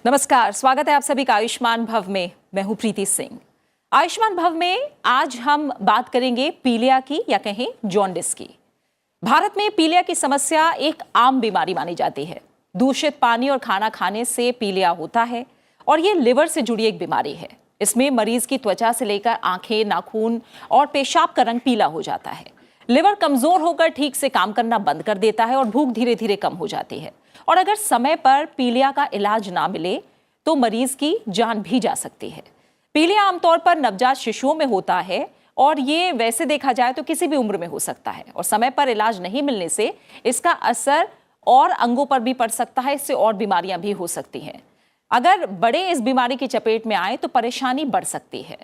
नमस्कार, स्वागत है आप सभी का आयुष्मान भव में। मैं हूं प्रीति सिंह। आयुष्मान भव में आज हम बात करेंगे पीलिया की या कहें जॉन्डिस की। भारत में पीलिया की समस्या एक आम बीमारी मानी जाती है। दूषित पानी और खाना खाने से पीलिया होता है और ये लिवर से जुड़ी एक बीमारी है। इसमें मरीज की त्वचा से लेकर आंखें, नाखून और पेशाब का रंग पीला हो जाता है। लिवर कमजोर होकर ठीक से काम करना बंद कर देता है और भूख धीरे धीरे कम हो जाती है। और अगर समय पर पीलिया का इलाज ना मिले तो मरीज की जान भी जा सकती है। पीलिया आमतौर पर नवजात शिशुओं में होता है और ये वैसे देखा जाए तो किसी भी उम्र में हो सकता है और समय पर इलाज नहीं मिलने से इसका असर और अंगों पर भी पड़ सकता है। इससे और बीमारियां भी हो सकती हैं। अगर बड़े इस बीमारी की चपेट में आए तो परेशानी बढ़ सकती है।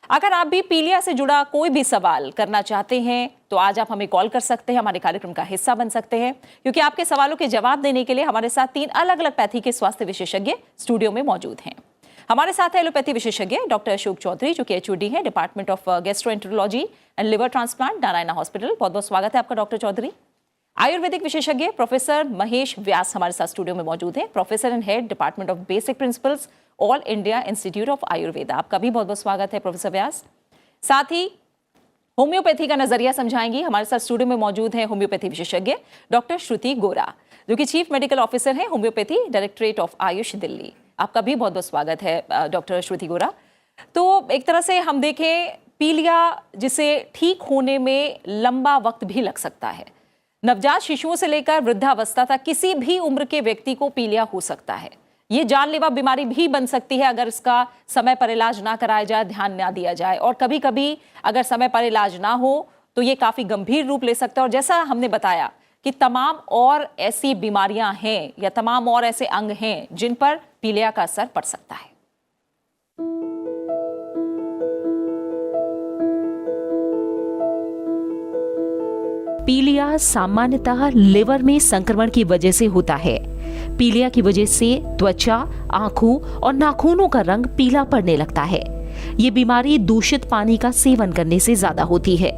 अगर आप भी पीलिया से जुड़ा कोई भी सवाल करना चाहते हैं तो आज आप हमें कॉल कर सकते हैं, हमारे कार्यक्रम का हिस्सा बन सकते हैं, क्योंकि आपके सवालों के जवाब देने के लिए हमारे साथ 3 अलग अलग पैथी के स्वास्थ्य विशेषज्ञ स्टूडियो में मौजूद हैं। हमारे साथ है एलोपैथी विशेषज्ञ डॉक्टर अशोक चौधरी, जो कि HOD है department of gastroenterology and liver transplant, Narayana hospital. बहुत बहुत स्वागत है आपका डॉक्टर चौधरी। आयुर्वेदिक विशेषज्ञ प्रोफेसर महेश व्यास हमारे साथ स्टूडियो में मौजूद हैं, professor and head department of basic principles, all India institute of Ayurveda. आपका भी बहुत बहुत स्वागत है प्रोफेसर व्यास। साथ ही होम्योपैथी का नजरिया समझाएंगी हमारे साथ स्टूडियो में मौजूद है होम्योपैथी विशेषज्ञ डॉक्टर श्रुति गोरा, जो कि चीफ मेडिकल ऑफिसर है homeopathy directorate of Ayush Delhi. आपका भी बहुत बहुत स्वागत है डॉक्टर श्रुति गोरा। तो एक तरह से हम देखें, पीलिया जिसे ठीक होने में लंबा वक्त भी लग सकता है। नवजात शिशुओं से लेकर वृद्धावस्था तक किसी भी उम्र के व्यक्ति को पीलिया हो सकता है। ये जानलेवा बीमारी भी बन सकती है अगर इसका समय पर इलाज ना कराया जाए, ध्यान ना दिया जाए। और कभी कभी अगर समय पर इलाज ना हो तो ये काफी गंभीर रूप ले सकता है। और जैसा हमने बताया कि तमाम और ऐसी बीमारियां हैं या तमाम और ऐसे अंग हैं जिन पर पीलिया का असर पड़ सकता है। पीलिया सामान्यतः लिवर में संक्रमण की वजह से होता है। पीलिया की वजह से त्वचा, आंखों और नाखूनों का रंग पीला पड़ने लगता है। ये बीमारी दूषित पानी का सेवन करने से ज्यादा होती है।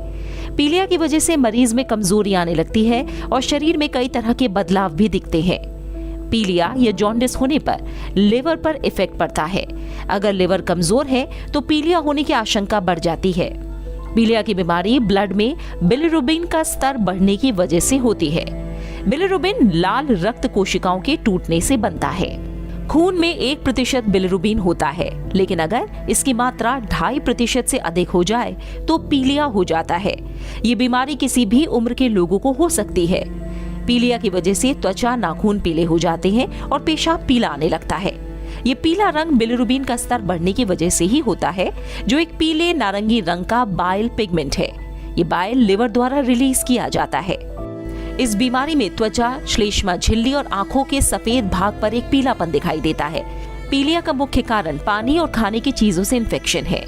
पीलिया की वजह से मरीज में कमजोरी आने लगती है और शरीर में कई तरह के बदलाव भी दिखते हैं। पीलिया या जॉन्डिस होने पर लिवर पर इफेक्ट पड़ता है। अगर लिवर कमजोर है तो पीलिया होने की आशंका बढ़ जाती है। पीलिया की बीमारी ब्लड में बिलिरुबिन का स्तर बढ़ने की वजह से होती है। बिलिरुबिन लाल रक्त कोशिकाओं के टूटने से बनता है। खून में 1% बिलिरुबिन होता है, लेकिन अगर इसकी मात्रा 2.5% से अधिक हो जाए तो पीलिया हो जाता है। ये बीमारी किसी भी उम्र के लोगों को हो सकती है। पीलिया की वजह से त्वचा, नाखून पीले हो जाते हैं और पेशाब पीला आने लगता है। ये पीला रंग बिलिरुबिन का स्तर बढ़ने की वजह से ही होता है, जो एक पीले नारंगी रंग का बाइल पिगमेंट है। ये बाइल लिवर द्वारा रिलीज किया जाता है। इस बीमारी में त्वचा, श्लेष्मा झिल्ली और आंखों के सफेद भाग पर एक पीलापन दिखाई देता है। पीलिया का मुख्य कारण पानी और खाने की चीजों से इन्फेक्शन है।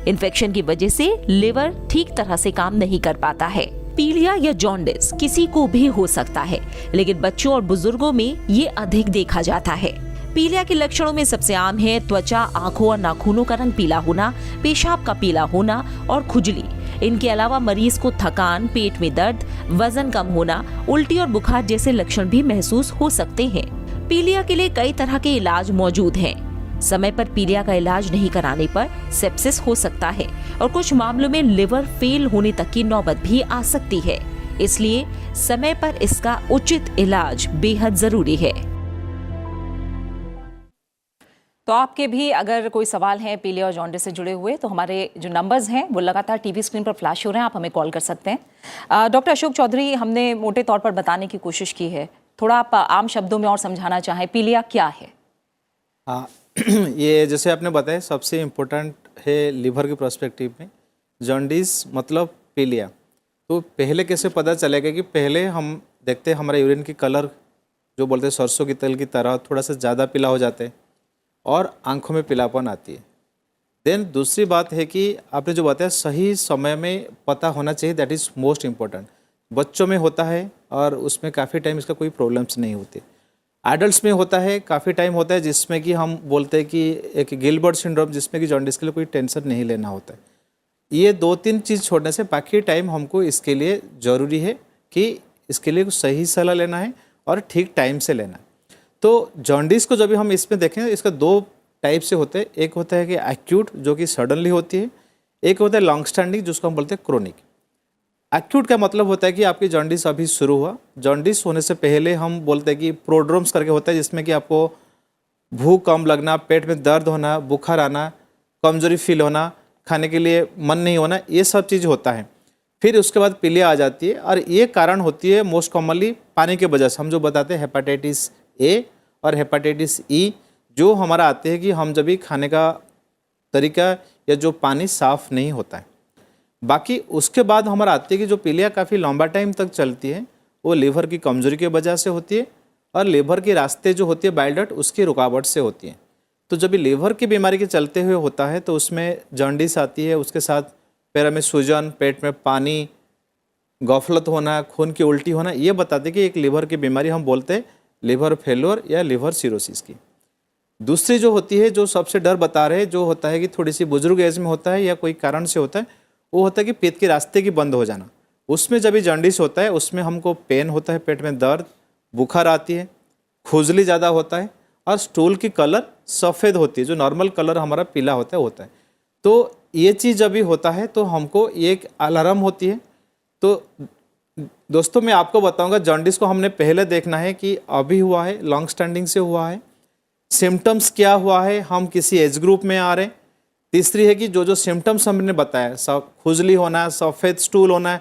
इन्फेक्शन की वजह से लिवर ठीक तरह से काम नहीं कर पाता है। पीलिया या जॉन्डिस किसी को भी हो सकता है, लेकिन बच्चों और बुजुर्गों में ये अधिक देखा जाता है। पीलिया के लक्षणों में सबसे आम है त्वचा, आंखों और नाखूनों का रंग पीला होना, पेशाब का पीला होना और खुजली। इनके अलावा मरीज को थकान, पेट में दर्द, वजन कम होना, उल्टी और बुखार जैसे लक्षण भी महसूस हो सकते हैं। पीलिया के लिए कई तरह के इलाज मौजूद हैं। समय पर पीलिया का इलाज नहीं कराने पर सेप्सिस हो सकता है और कुछ मामलों में लिवर फेल होने तक की नौबत भी आ सकती है। इसलिए समय पर इसका उचित इलाज बेहद जरूरी है। तो आपके भी अगर कोई सवाल हैं पीलिया और जॉन्डिस से जुड़े हुए तो हमारे जो नंबर्स हैं वो लगातार टीवी स्क्रीन पर फ्लैश हो रहे हैं, आप हमें कॉल कर सकते हैं। डॉक्टर अशोक चौधरी, हमने मोटे तौर पर बताने की कोशिश की है, थोड़ा आप आम शब्दों में और समझाना चाहें पीलिया क्या है? हाँ, ये जैसे आपने बताया सबसे इम्पोर्टेंट है लिवर के पर्सपेक्टिव में। जॉन्डिस मतलब पीलिया। तो पहले कैसे पता चलेगा कि पहले हम देखते हैं हमारा यूरिन की कलर जो बोलते हैं सरसों की तेल की तरह थोड़ा सा ज़्यादा पीला हो जाते हैं और आंखों में पीलापन आती है। देन दूसरी बात है कि आपने जो बताया सही समय में पता होना चाहिए, दैट इज़ मोस्ट इम्पोर्टेंट। बच्चों में होता है और उसमें काफ़ी टाइम इसका कोई प्रॉब्लम्स नहीं होती। एडल्ट्स में होता है, काफ़ी टाइम होता है जिसमें कि हम बोलते हैं कि एक गिलबर्ट सिंड्रोम, जिसमें कि जॉन्डिस के लिए कोई टेंशन नहीं लेना होता है। ये 2-3 चीज़ छोड़ने से बाकी टाइम हमको इसके लिए ज़रूरी है कि इसके लिए सही सलाह लेना है और ठीक टाइम से लेना है। तो जॉन्डिस को जब भी हम इसमें देखें, इसका 2 टाइप से होते हैं। एक होता है कि एक्यूट, जो कि सडनली होती है। एक होता है लॉन्ग स्टैंडिंग, जिसको हम बोलते हैं क्रोनिक। एक्यूट का मतलब होता है कि आपकी जॉन्डिस अभी शुरू हुआ। जॉन्डिस होने से पहले हम बोलते हैं कि प्रोड्रोम्स करके होता है, जिसमें कि आपको भूख कम लगना, पेट में दर्द होना, बुखार आना, कमजोरी फील होना, खाने के लिए मन नहीं होना, ये सब चीज़ होता है। फिर उसके बाद पीलिया आ जाती है, और ये कारण होती है मोस्ट कॉमनली पानी के वजह से। हम जो बताते हैं हेपेटाइटिस ए और हेपेटाइटिस ई, जो हमारा आते हैं कि हम जब भी खाने का तरीका या जो पानी साफ नहीं होता है। बाकी उसके बाद हमारा आती है कि जो पीलिया काफ़ी लंबा टाइम तक चलती है, वो लीवर की कमजोरी की वजह से होती है, और लीवर के रास्ते जो होती है बाइल डक्ट, उसकी रुकावट से होती है। तो जब भी लीवर की बीमारी के चलते हुए होता है तो उसमें जॉन्डिस आती है, उसके साथ पैर में सूजन, पेट में पानी, गफलत होना, खून की उल्टी होना, ये बताते कि एक लीवर की बीमारी हम बोलते हैं लीवर फेल्योर या लीवर सिरोसिस की। दूसरी जो होती है, जो सबसे डर बता रहे, जो होता है कि थोड़ी सी बुजुर्ग एज में होता है या कोई कारण से होता है, वो होता है कि पेट के रास्ते की बंद हो जाना। उसमें जब भी जॉन्डिस होता है, उसमें हमको पेन होता है, पेट में दर्द, बुखार आती है, खुजली ज़्यादा होता है, और स्टूल की कलर सफ़ेद होती है। जो नॉर्मल कलर हमारा पीला होता है, होता है। तो ये चीज़ जब भी होता है तो हमको ये एक अलार्म होती है। तो दोस्तों, मैं आपको बताऊंगा, जॉन्डिस को हमने पहले देखना है कि अभी हुआ है, लॉन्ग स्टैंडिंग से हुआ है, सिम्टम्स क्या हुआ है, हम किसी एज ग्रुप में आ रहे हैं। तीसरी है कि जो जो सिम्टम्स हमने बताया, सब खुजली होना, सफ़ेद स्टूल होना,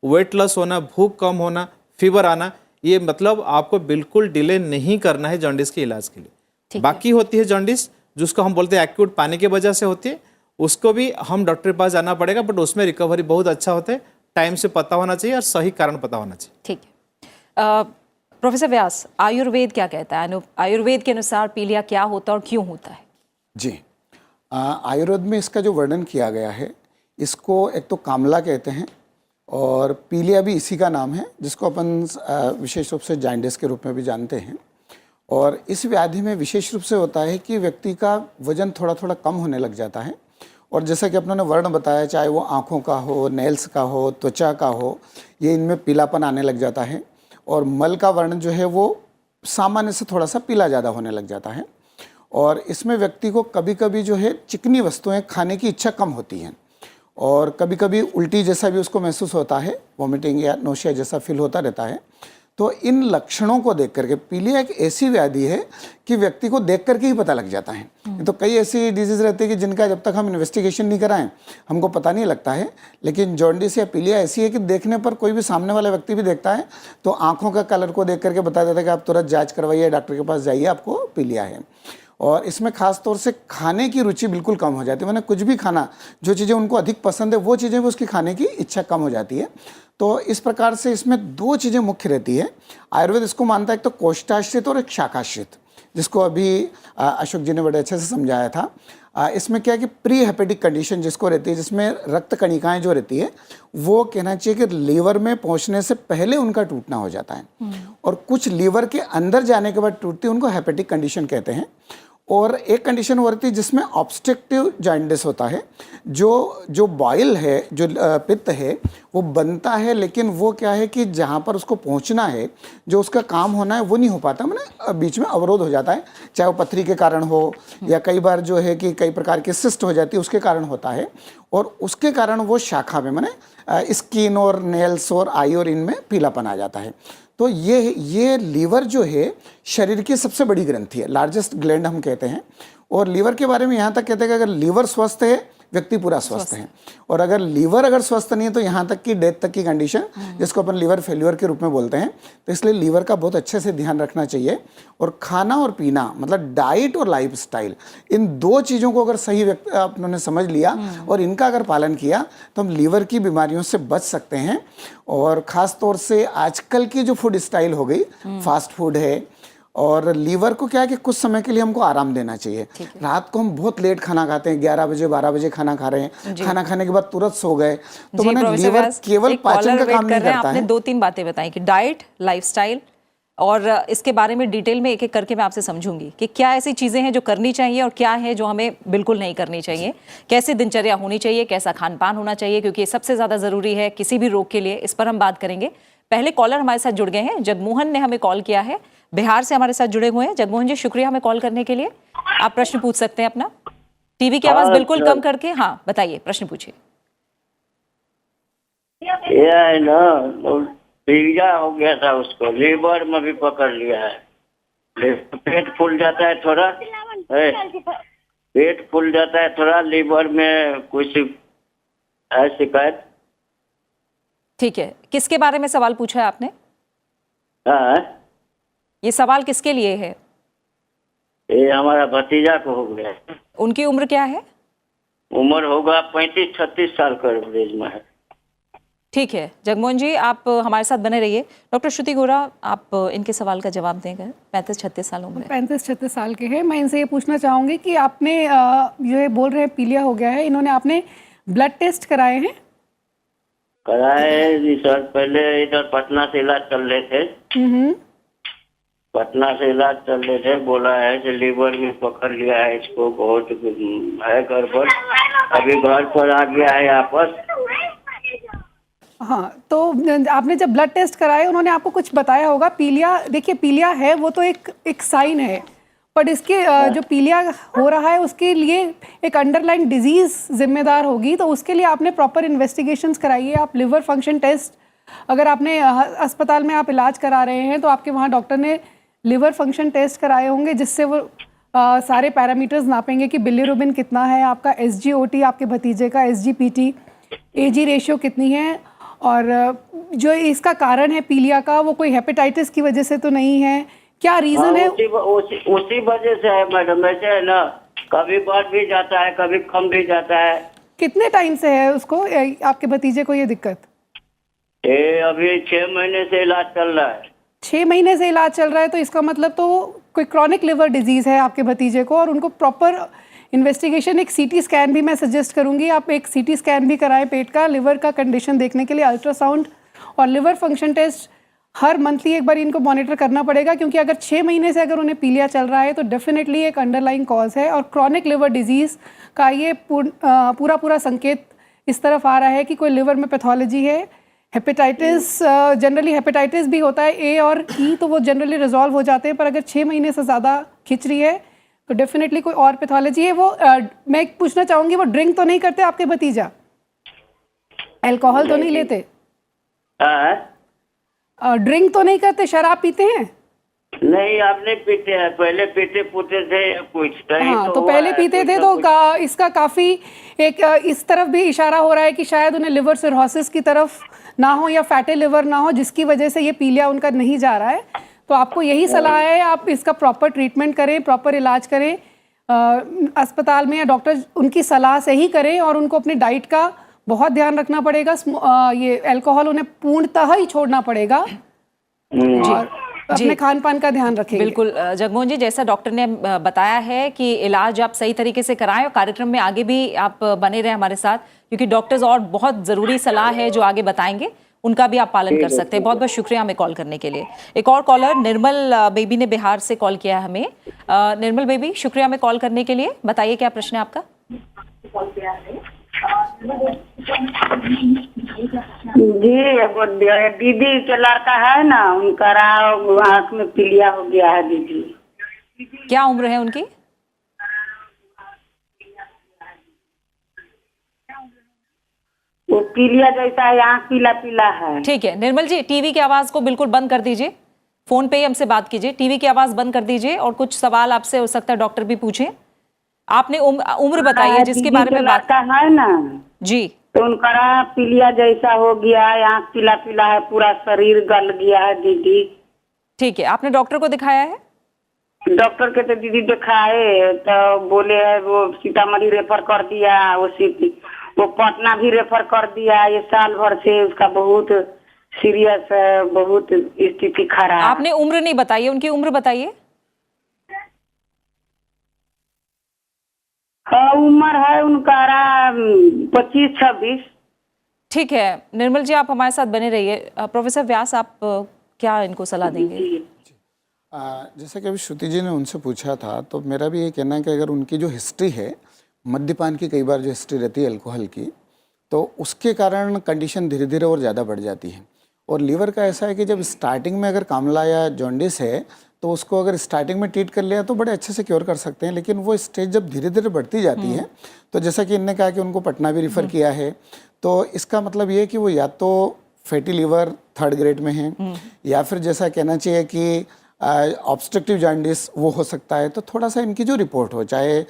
वेट लॉस होना, भूख कम होना, फीवर आना, ये मतलब आपको बिल्कुल डिले नहीं करना है जॉन्डिस के इलाज के लिए। बाकी होती है जॉन्डिस, जिसको हम बोलते हैं एक्यूट, पानी की वजह से होती है, उसको भी हम डॉक्टर के पास जाना पड़ेगा, बट उसमें रिकवरी बहुत अच्छा होता है। टाइम से पता होना चाहिए और सही कारण पता होना चाहिए। ठीक है। प्रोफेसर व्यास, आयुर्वेद क्या कहता है? आयुर्वेद के अनुसार पीलिया क्या होता है और क्यों होता है? जी, आयुर्वेद में इसका जो वर्णन किया गया है, इसको एक तो कामला कहते हैं, और पीलिया भी इसी का नाम है, जिसको अपन विशेष रूप से जॉन्डिस के रूप में भी जानते हैं। और इस व्याधि में विशेष रूप से होता है कि व्यक्ति का वजन थोड़ा थोड़ा कम होने लग जाता है, और जैसा कि अपनों ने वर्ण बताया, चाहे वो आँखों का हो, नेल्स का हो, त्वचा का हो, ये इनमें पीलापन आने लग जाता है। और मल का वर्ण जो है वो सामान्य से थोड़ा सा पीला ज़्यादा होने लग जाता है। और इसमें व्यक्ति को कभी कभी जो है चिकनी वस्तुएं खाने की इच्छा कम होती है, और कभी कभी उल्टी जैसा भी उसको महसूस होता है, वॉमिटिंग या नोशिया जैसा फील होता रहता है। तो इन लक्षणों को देख करके, पीलिया एक ऐसी व्याधि है कि व्यक्ति को देख करके ही पता लग जाता है। तो कई ऐसी डिजीज़ रहती है कि जिनका जब तक हम इन्वेस्टिगेशन नहीं कराएं हमको पता नहीं लगता है, लेकिन जॉन्डिस या पीलिया ऐसी है कि देखने पर कोई भी सामने वाला व्यक्ति भी देखता है तो आँखों का कलर को देख करके बता देता है कि आप तुरंत जाँच करवाइए, डॉक्टर के पास जाइए, आपको पीलिया है। और इसमें खास तौर से खाने की रुचि बिल्कुल कम हो जाती है, मैंने कुछ भी खाना, जो चीज़ें उनको अधिक पसंद है वो चीज़ें भी उसकी खाने की इच्छा कम हो जाती है। तो इस प्रकार से इसमें 2 चीज़ें मुख्य रहती है। आयुर्वेद इसको मानता है, एक तो कोष्ठाश्रित और एक शाखाश्रित, जिसको अभी अशोक जी ने बड़े अच्छे से समझाया था। इसमें क्या है कि प्री हेपेटिक कंडीशन जिसको रहती है, जिसमें रक्त कणिकाएँ जो रहती है वो कहना चाहिए कि लीवर में पहुँचने से पहले उनका टूटना हो जाता है, और कुछ लीवर के अंदर जाने के बाद टूटती है, उनको हेपेटिक कंडीशन कहते हैं। और एक कंडीशन वो रहती है जिसमें ऑब्स्ट्रक्टिव जॉन्डिस होता है, जो बॉयल है, जो पित्त है वो बनता है, लेकिन वो क्या है कि जहाँ पर उसको पहुँचना है, जो उसका काम होना है वो नहीं हो पाता, मैंने बीच में अवरोध हो जाता है, चाहे वो पथरी के कारण हो या कई बार जो है कि कई प्रकार की सिस्ट हो जाती है उसके कारण होता है, और उसके कारण वो शाखा में मैंने स्किन और नेल्स और आई और इनमें पीलापन आ जाता है। तो ये लीवर जो है शरीर की सबसे बड़ी ग्रंथि है, लार्जेस्ट ग्लैंड हम कहते हैं। और लीवर के बारे में यहाँ तक कहते हैं कि अगर लीवर स्वस्थ है व्यक्ति पूरा स्वस्थ है, और अगर लीवर अगर स्वस्थ नहीं है तो यहाँ तक कि डेथ तक की कंडीशन, जिसको अपन लीवर फेल्यूर के रूप में बोलते हैं। तो इसलिए लीवर का बहुत अच्छे से ध्यान रखना चाहिए, और खाना और पीना, मतलब डाइट और लाइफस्टाइल, इन 2 चीज़ों को अगर सही अपनों ने समझ लिया और इनका अगर पालन किया तो हम लीवर की बीमारियों से बच सकते हैं। और ख़ास तौर से आजकल की जो फूड स्टाइल हो गई, फास्ट फूड है, और लीवर को क्या है कि कुछ समय के लिए हमको आराम देना चाहिए। रात को हम बहुत लेट खाना खाते हैं, 11 बजे 12 बजे खाना खा रहे हैं, खाना खाने के बाद तुरंत सो गए, तो मैंने लीवर केवल पाचन का काम नहीं करता है। आपने 2-3 बातें बताई कि डाइट, लाइफस्टाइल, और इसके बारे में डिटेल में एक एक करके मैं आपसे समझूंगी कि क्या ऐसी चीजें हैं जो करनी चाहिए और क्या है जो हमें बिल्कुल नहीं करनी चाहिए, कैसे दिनचर्या होनी चाहिए, कैसा खान पान होना चाहिए, क्योंकि ये सबसे ज्यादा जरूरी है किसी भी रोग के लिए। इस पर हम बात करेंगे। पहले कॉलर हमारे साथ जुड़ गए हैं, जगमोहन ने हमें कॉल किया है बिहार से हमारे साथ जुड़े हुए हैं। जगमोहन जी, शुक्रिया हमें कॉल करने के लिए। आप प्रश्न पूछ सकते हैं अपना। टीवी की आवाज बिल्कुल कम करके, हाँ बताइए, प्रश्न पूछिए। ये है ना, तो पीलिया हो गया था उसको, लीवर में भी पकड़ लिया है। पेट फूल जाता है थोड़ा, पेट फूल जाता है थोड़ा, लीवर में कुछ है शिकायत। ठीक है, किसके बारे में सवाल पूछा है आपने? हाँ, ये सवाल किसके लिए है? ये हमारा भतीजा को हो गया। उनकी उम्र क्या है? उम्र होगा 35-36 साल का रेंज में है। ठीक है जगमोहन जी, आप हमारे साथ बने रहिए। डॉक्टर श्रुति गोरा, आप इनके सवाल का जवाब देंगे। 35-36 साल उम्र है। 35-36 साल के हैं। मैं इनसे ये पूछना चाहूँगी कि आपने ये बोल रहे हैं पीलिया हो गया है, इन्होंने आपने ब्लड टेस्ट कराए हैं? कराए जी सर, पहले इधर पटना से इलाज चल रहे थे। पटना से इलाज चल रहे थे, बोला है कि लीवर भी पकड़ लिया है इसको, बहुत है गड़बड़। अभी घर पर आ गया है वापस। हाँ, तो आपने जब ब्लड टेस्ट कराए उन्होंने आपको कुछ बताया होगा। पीलिया, देखिए पीलिया है वो तो एक साइन है, पर इसके जो पीलिया हो रहा है उसके लिए एक अंडरलाइन डिजीज जिम्मेदार होगी। तो उसके लिए आपने प्रॉपर इन्वेस्टिगेशंस कराइए। आप लिवर फंक्शन टेस्ट, अगर आपने अस्पताल में आप इलाज करा रहे हैं तो आपके वहाँ डॉक्टर ने लिवर फंक्शन टेस्ट कराए होंगे, जिससे वो सारे पैरामीटर्स नापेंगे कि बिलिरुबिन कितना है, आपका SGOT, आपके भतीजे का SGPT, AG रेशियो कितनी है, और जो इसका कारण है पीलिया का वो कोई हेपेटाइटिस की वजह से तो नहीं है, क्या रीजन है? उसी वजह से है मैडम। ऐसे है ना, कभी बढ़ भी जाता है, कभी कम भी जाता है। कितने टाइम से है उसको, आपके भतीजे को ये दिक्कत? ये अभी 6 महीने से इलाज चल रहा है। 6 महीने से इलाज चल रहा है, तो इसका मतलब तो कोई क्रॉनिक लिवर डिजीज है आपके भतीजे को, और उनको प्रॉपर इन्वेस्टिगेशन, एक CT स्कैन भी मैं सजेस्ट करूंगी। आप एक CT स्कैन भी कराएं पेट का, लिवर का कंडीशन देखने के लिए, अल्ट्रासाउंड और लिवर फंक्शन टेस्ट हर मंथली एक बार इनको मॉनिटर करना पड़ेगा, क्योंकि अगर 6 महीने से अगर उन्हें पीलिया चल रहा है तो डेफिनेटली एक अंडरलाइन कॉज है। और क्रॉनिक लिवर डिजीज़ का ये पूरा संकेत इस तरफ आ रहा है कि कोई लिवर में पैथोलॉजी है। हेपेटाइटिस, जनरली हेपेटाइटिस भी होता है A और E, तो वो जनरली रिजॉल्व हो जाते हैं, पर अगर 6 महीने से ज़्यादा खिंच रही है तो डेफिनेटली कोई और पैथोलॉजी है। वो मैं पूछना चाहूँगी, वो ड्रिंक तो नहीं करते आपके भतीजा? अल्कोहल तो नहीं लेते? ड्रिंक तो नहीं करते, शराब पीते हैं? नहीं, आप नहीं पीते हैं, पहले पीते पुते थे कुछ। हाँ, तो पहले पीते थे, तो इसका काफ़ी एक इस तरफ भी इशारा हो रहा है कि शायद उन्हें लिवर सिरोसिस की तरफ ना हो या फैटी लिवर ना हो, जिसकी वजह से ये पीलिया उनका नहीं जा रहा है। तो आपको यही सलाह है, आप इसका प्रॉपर ट्रीटमेंट करें, प्रॉपर इलाज करें अस्पताल में, या डॉक्टर उनकी सलाह से ही करें, और उनको अपनी डाइट का बहुत ध्यान रखना पड़ेगा। ये अल्कोहल उन्हें पूर्णतः ही छोड़ना पड़ेगा, और अपने खान पान का ध्यान रखेंगे। बिल्कुल जगमोहन जी, जैसा डॉक्टर ने बताया है कि इलाज आप सही तरीके से कराएं, और कार्यक्रम में आगे भी आप बने रहे हमारे साथ, क्योंकि डॉक्टर्स और बहुत ज़रूरी सलाह है जो आगे बताएंगे, उनका भी आप पालन कर सकते हैं। बहुत बहुत शुक्रिया हमें कॉल करने के लिए। एक और कॉलर निर्मल बेबी ने बिहार से कॉल किया हमें। निर्मल बेबी, शुक्रिया हमें कॉल करने के लिए। बताइए क्या प्रश्न है आपका? जी, वो दीदी के लड़का है ना, उनका आँख में पीलिया हो गया है दीदी। क्या उम्र है उनकी? वो पीलिया जैसा है, आँख पीला पीला है। ठीक है निर्मल जी, टीवी की आवाज को बिल्कुल बंद कर दीजिए, फोन पे ही हमसे बात कीजिए, टीवी की आवाज बंद कर दीजिए, और कुछ सवाल आपसे हो सकता है डॉक्टर भी पूछें। आपने उम्र बताइए जिसके बारे में बात है ना जी। तो उनका पीलिया जैसा हो गया है, आँख पीला पीला है, पूरा शरीर गल गया है दीदी। ठीक है, आपने डॉक्टर को दिखाया है? डॉक्टर के तो दीदी दिखाए, तो बोले है वो सीतामढ़ी रेफर कर दिया, वो पटना भी रेफर कर दिया। ये साल भर से उसका बहुत सीरियस है, बहुत स्थिति खराब। आपने उम्र नहीं बताई, उनकी उम्र बताइए। हाँ, उम्र है उनका 25-26। ठीक है निर्मल जी, आप हमारे साथ बने रहिए। प्रोफेसर व्यास, आप क्या इनको सलाह देंगे? जैसा कि अभी श्रुति जी ने उनसे पूछा था, तो मेरा भी ये कहना है कि अगर उनकी जो हिस्ट्री है मद्यपान की, कई बार जो हिस्ट्री रहती है अल्कोहल की, तो उसके कारण कंडीशन धीरे धीरे और ज़्यादा बढ़ जाती है। और लीवर का ऐसा है कि जब स्टार्टिंग में अगर कामला या जॉन्डिस है तो उसको अगर स्टार्टिंग में ट्रीट कर लिया तो बड़े अच्छे से क्योर कर सकते हैं, लेकिन वो स्टेज जब धीरे धीरे बढ़ती जाती है तो जैसा कि इनने कहा कि उनको पटना भी रिफ़र किया है, तो इसका मतलब ये है कि वो या तो फैटी लीवर 3rd ग्रेड में है या फिर जैसा कहना चाहिए कि ऑब्स्ट्रक्टिव जॉन्डिस वो हो सकता है। तो थोड़ा सा इनकी जो रिपोर्ट हो, चाहे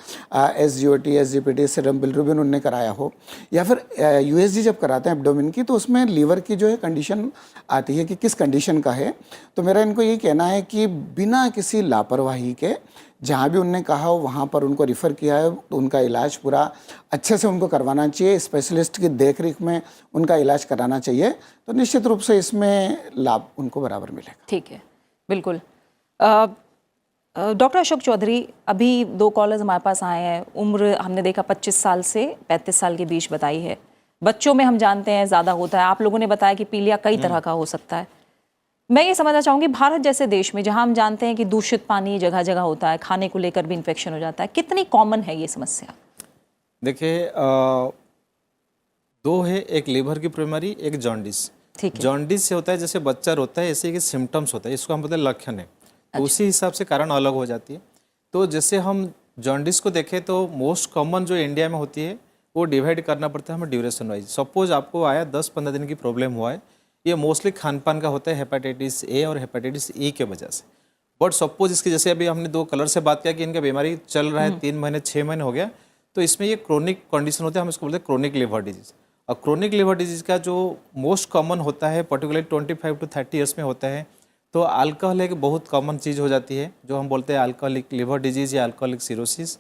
SGOT, SGPT, सीरम बिलिरुबिन उनने कराया हो या फिर USG जब कराते हैं एब्डोमेन की, तो उसमें लीवर की जो है कंडीशन आती है कि किस कंडीशन का है। तो मेरा इनको ये कहना है कि बिना किसी लापरवाही के जहाँ भी उनने कहा हो वहाँ पर उनको रिफ़र किया है तो उनका इलाज पूरा अच्छे से उनको करवाना चाहिए, स्पेशलिस्ट की देख रेख में उनका इलाज कराना चाहिए, तो निश्चित रूप से इसमें लाभ उनको बराबर मिलेगा। ठीक है, बिल्कुल। डॉक्टर अशोक चौधरी, अभी 2 कॉलर्स हमारे पास आए हैं, उम्र हमने देखा 25 साल से 35 साल के बीच बताई है। बच्चों में हम जानते हैं ज़्यादा होता है, आप लोगों ने बताया कि पीलिया कई तरह का हो सकता है। मैं ये समझना चाहूँगी, भारत जैसे देश में जहाँ हम जानते हैं कि दूषित पानी जगह जगह होता है, खाने को लेकर भी इन्फेक्शन हो जाता है, कितनी कॉमन है ये समस्या? देखिए 2 है, एक लीवर की बीमारी, एक जॉन्डिस। ठीक है। जॉन्डिस से होता है जैसे बच्चा रोता है, ऐसे कि सिम्टम्स होता है, इसको हम बोलते हैं लक्षण है। तो उसी हिसाब से कारण अलग हो जाती है। तो जैसे हम जॉन्डिस को देखें तो मोस्ट कॉमन जो इंडिया में होती है वो डिवाइड करना पड़ता है हमें ड्यूरेशन वाइज। सपोज आपको आया 10-15 दिन की प्रॉब्लम हुआ है, ये मोस्टली खान पान का होता है, हेपेटाइटिस ए और हेपेटाइटिस ई के वजह से। बट सपोज इसकी जैसे अभी हमने 2 कलर से बात किया कि इनका बीमारी चल रहा है 3 महीने 6 महीने हो गया, तो इसमें ये क्रोनिक कंडीशन होता है, हम इसको बोलते हैं क्रोनिक लिवर डिजीज। और क्रोनिक लिवर डिजीज का जो मोस्ट कॉमन होता है पर्टिकुलरली 25 to 30 ईयर्स में होता है, तो अल्कोहल एक बहुत कॉमन चीज़ हो जाती है जो हम बोलते हैं अल्कोहलिक लिवर डिजीज या अल्कोहलिक सिरोसिस।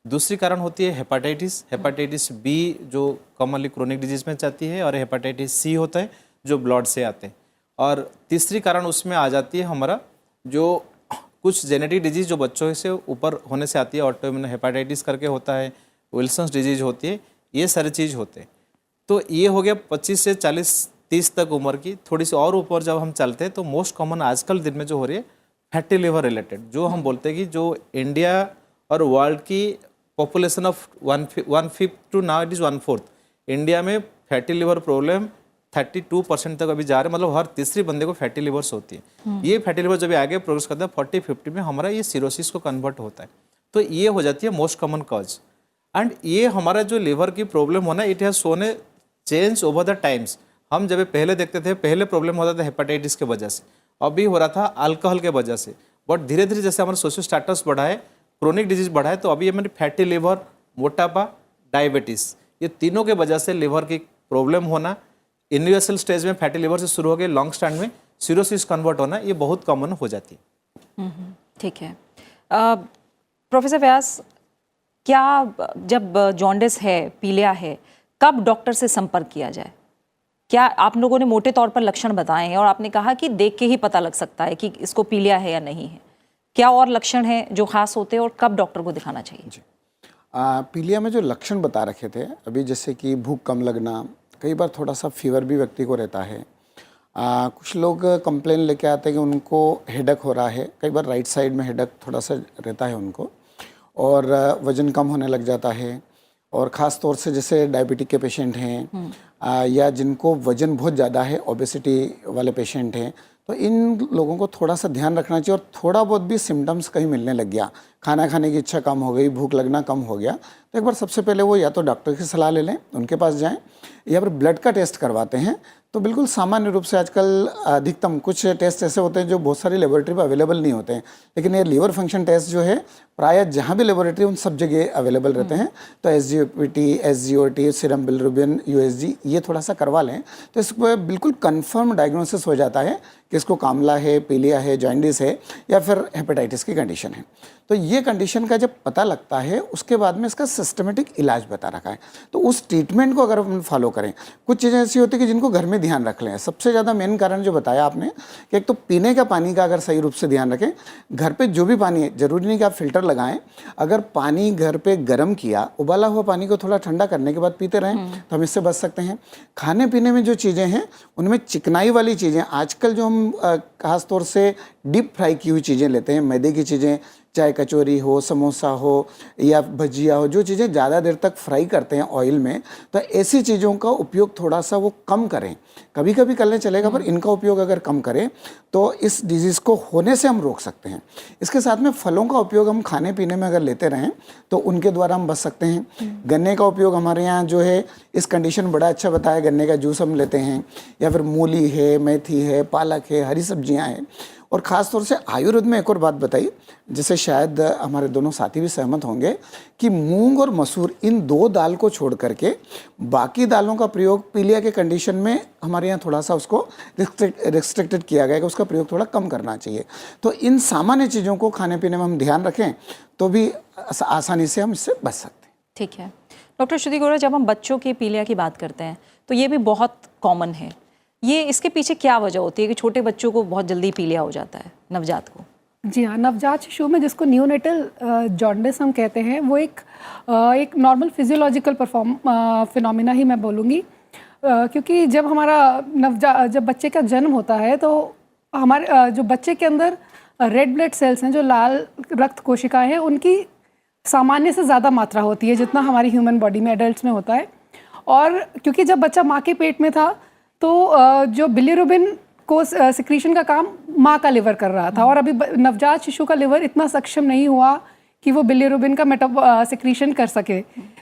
दूसरी कारण होती है हेपेटाइटिस बी जो कॉमनली क्रोनिक डिजीज में जाती है, और हेपेटाइटिस सी होता है जो ब्लड से आते हैं। और तीसरी कारण उसमें आ जाती है हमारा जो कुछ जेनेटिक डिजीज जो बच्चों से ऊपर होने से आती है, ऑटोइम्यून हेपेटाइटिस करके होता है, विल्सन्स डिजीज होती है, ये सारी चीज़ होते हैं। तो ये हो गया 25 से 40-30 तक उम्र की। थोड़ी सी और ऊपर जब हम चलते हैं तो मोस्ट कॉमन आजकल दिन में जो हो रही है फैटी लिवर रिलेटेड, जो हम बोलते हैं कि जो इंडिया और वर्ल्ड की population of 1/5 to now it is 1/4, India में फैटी लिवर प्रॉब्लम 32% तक अभी जा रहे हैं, मतलब हर तीसरी बंदे को फैटी लिवर्स होती है। ये फैटी लिवर जब आगे प्रोग्रेस करता है 40-50 में हमारा ये सिरोसिस को कन्वर्ट होता है, तो ये हो जाती है मोस्ट कॉमन कॉज। एंड ये हमारा जो लिवर की प्रॉब्लम होना, it has shown A change over the times. हम जब पहले देखते थे, पहले प्रॉब्लम होता था हेपेटाइटिस के वजह से, अभी हो रहा था अल्कोहल के वजह से, बट धीरे धीरे जैसे हमारा सोशल स्टेटस बढ़ा है, क्रोनिक डिजीज बढ़ा है, तो अभी हमारी फैटी लिवर, मोटापा, डायबिटीज़, ये तीनों के वजह से लिवर की प्रॉब्लम होना, इनिशियल स्टेज में फैटी लिवर से शुरू हो गए लॉन्ग स्टैंड में सिरोसिस कन्वर्ट होना, ये बहुत कॉमन हो जाती है। ठीक है। प्रोफेसर व्यास, क्या जब जॉन्डिस है, पीलिया है, कब डॉक्टर से संपर्क किया जाए? क्या आप लोगों ने मोटे तौर पर लक्षण बताए हैं और आपने कहा कि देख के ही पता लग सकता है कि इसको पीलिया है या नहीं है, क्या और लक्षण हैं जो खास होते हैं और कब डॉक्टर को दिखाना चाहिए? जी, पीलिया में जो लक्षण बता रखे थे अभी, जैसे कि भूख कम लगना, कई बार थोड़ा सा फीवर भी व्यक्ति को रहता है, कुछ लोग कंप्लेन लेके आते हैं कि उनको हेडक हो रहा है, कई बार राइट साइड में हेडक थोड़ा सा रहता है उनको, और वज़न कम होने लग जाता है। और ख़ास तौर से जैसे डायबिटिक के पेशेंट हैं या जिनको वज़न बहुत ज़्यादा है, ओबेसिटी वाले पेशेंट हैं, तो इन लोगों को थोड़ा सा ध्यान रखना चाहिए। और थोड़ा बहुत भी सिम्टम्स कहीं मिलने लग गया, खाना खाने की इच्छा कम हो गई, भूख लगना कम हो गया, तो एक बार सबसे पहले वो या तो डॉक्टर की सलाह ले लें, उनके पास जाएं, या फिर ब्लड का टेस्ट करवाते हैं। तो बिल्कुल सामान्य रूप से आजकल अधिकतम कुछ टेस्ट ऐसे होते हैं जो बहुत सारी लेबोरेटरी में अवेलेबल नहीं होते हैं, लेकिन ये लीवर फंक्शन टेस्ट जो है प्रायः जहाँ भी लेबोरेटरी उन सब जगह अवेलेबल रहते हैं। तो SGPT, SGOT, serum bilirubin, USG, ये थोड़ा सा करवा लें तो इसको बिल्कुल कंफर्म डायग्नोसिस हो जाता है कि इसको कामला है, पीलिया है, जॉन्डिस है या फिर हेपेटाइटिस की कंडीशन है। तो ये कंडीशन का जब पता लगता है उसके बाद में इसका सिस्टमेटिक इलाज बता रखा है, तो उस ट्रीटमेंट को अगर हम फॉलो करें, कुछ चीज़ें ऐसी होती है कि जिनको घर में ध्यान रख लें। सबसे ज़्यादा मेन कारण जो बताया आपने कि एक तो पीने का पानी का अगर सही रूप से ध्यान रखें, घर पे जो भी पानी है, ज़रूरी नहीं कि आप फिल्टर लगाएं, अगर पानी घर पे गर्म किया, उबाला हुआ पानी को थोड़ा ठंडा करने के बाद पीते रहें तो हम इससे बच सकते हैं। खाने पीने में जो चीज़ें हैं उनमें चिकनाई वाली चीज़ें, आजकल जो हम खास तौर से डीप फ्राई की हुई चीज़ें लेते हैं, मैदे की चीज़ें, चाहे कचौरी हो, समोसा हो या भजिया हो, जो चीज़ें ज़्यादा देर तक फ्राई करते हैं ऑयल में, तो ऐसी चीज़ों का उपयोग थोड़ा सा वो कम करें। कभी कभी करने चलेगा, पर इनका उपयोग अगर कम करें तो इस डिजीज़ को होने से हम रोक सकते हैं। इसके साथ में फलों का उपयोग हम खाने पीने में अगर लेते रहें तो उनके द्वारा हम बच सकते हैं। गन्ने का उपयोग हमारे यहाँ जो है इस कंडीशन बड़ा अच्छा बताया, गन्ने का जूस हम लेते हैं, या फिर मूली है, मेथी है, पालक है, हरी सब्जियाँ हैं। और ख़ास तौर से आयुर्वेद में एक और बात बताई, जिससे शायद हमारे दोनों साथी भी सहमत होंगे, कि मूंग और मसूर, इन 2 दाल को छोड़ करके बाकी दालों का प्रयोग पीलिया के कंडीशन में हमारे यहाँ थोड़ा सा उसको रिस्ट्रिक्टेड किया गया है कि उसका प्रयोग थोड़ा कम करना चाहिए। तो इन सामान्य चीज़ों को खाने पीने में हम ध्यान रखें तो भी आसानी से हम इससे बच सकते हैं। ठीक है डॉक्टर श्रुति गौड़ा, जब हम बच्चों के पीलिया की बात करते हैं तो ये भी बहुत कॉमन है। ये इसके पीछे क्या वजह होती है कि छोटे बच्चों को बहुत जल्दी पीलिया हो जाता है, नवजात को? जी हाँ, नवजात शिशु में जिसको नियोनेटल जॉन्डिस हम कहते हैं, वो एक नॉर्मल फिजियोलॉजिकल फिनोमिना ही मैं बोलूँगी, क्योंकि जब जब बच्चे का जन्म होता है तो हमारे जो बच्चे के अंदर रेड ब्लड सेल्स हैं, जो लाल रक्त कोशिकाएं हैं, उनकी सामान्य से ज़्यादा मात्रा होती है जितना हमारी ह्यूमन बॉडी में एडल्ट्स में होता है। और क्योंकि जब बच्चा माँ के पेट में था तो जो बिलिरुबिन को सिक्रीशन का काम माँ का लिवर कर रहा था, और अभी नवजात शिशु का लिवर इतना सक्षम नहीं हुआ कि वो बिलिरुबिन का सिक्रीशन कर सके।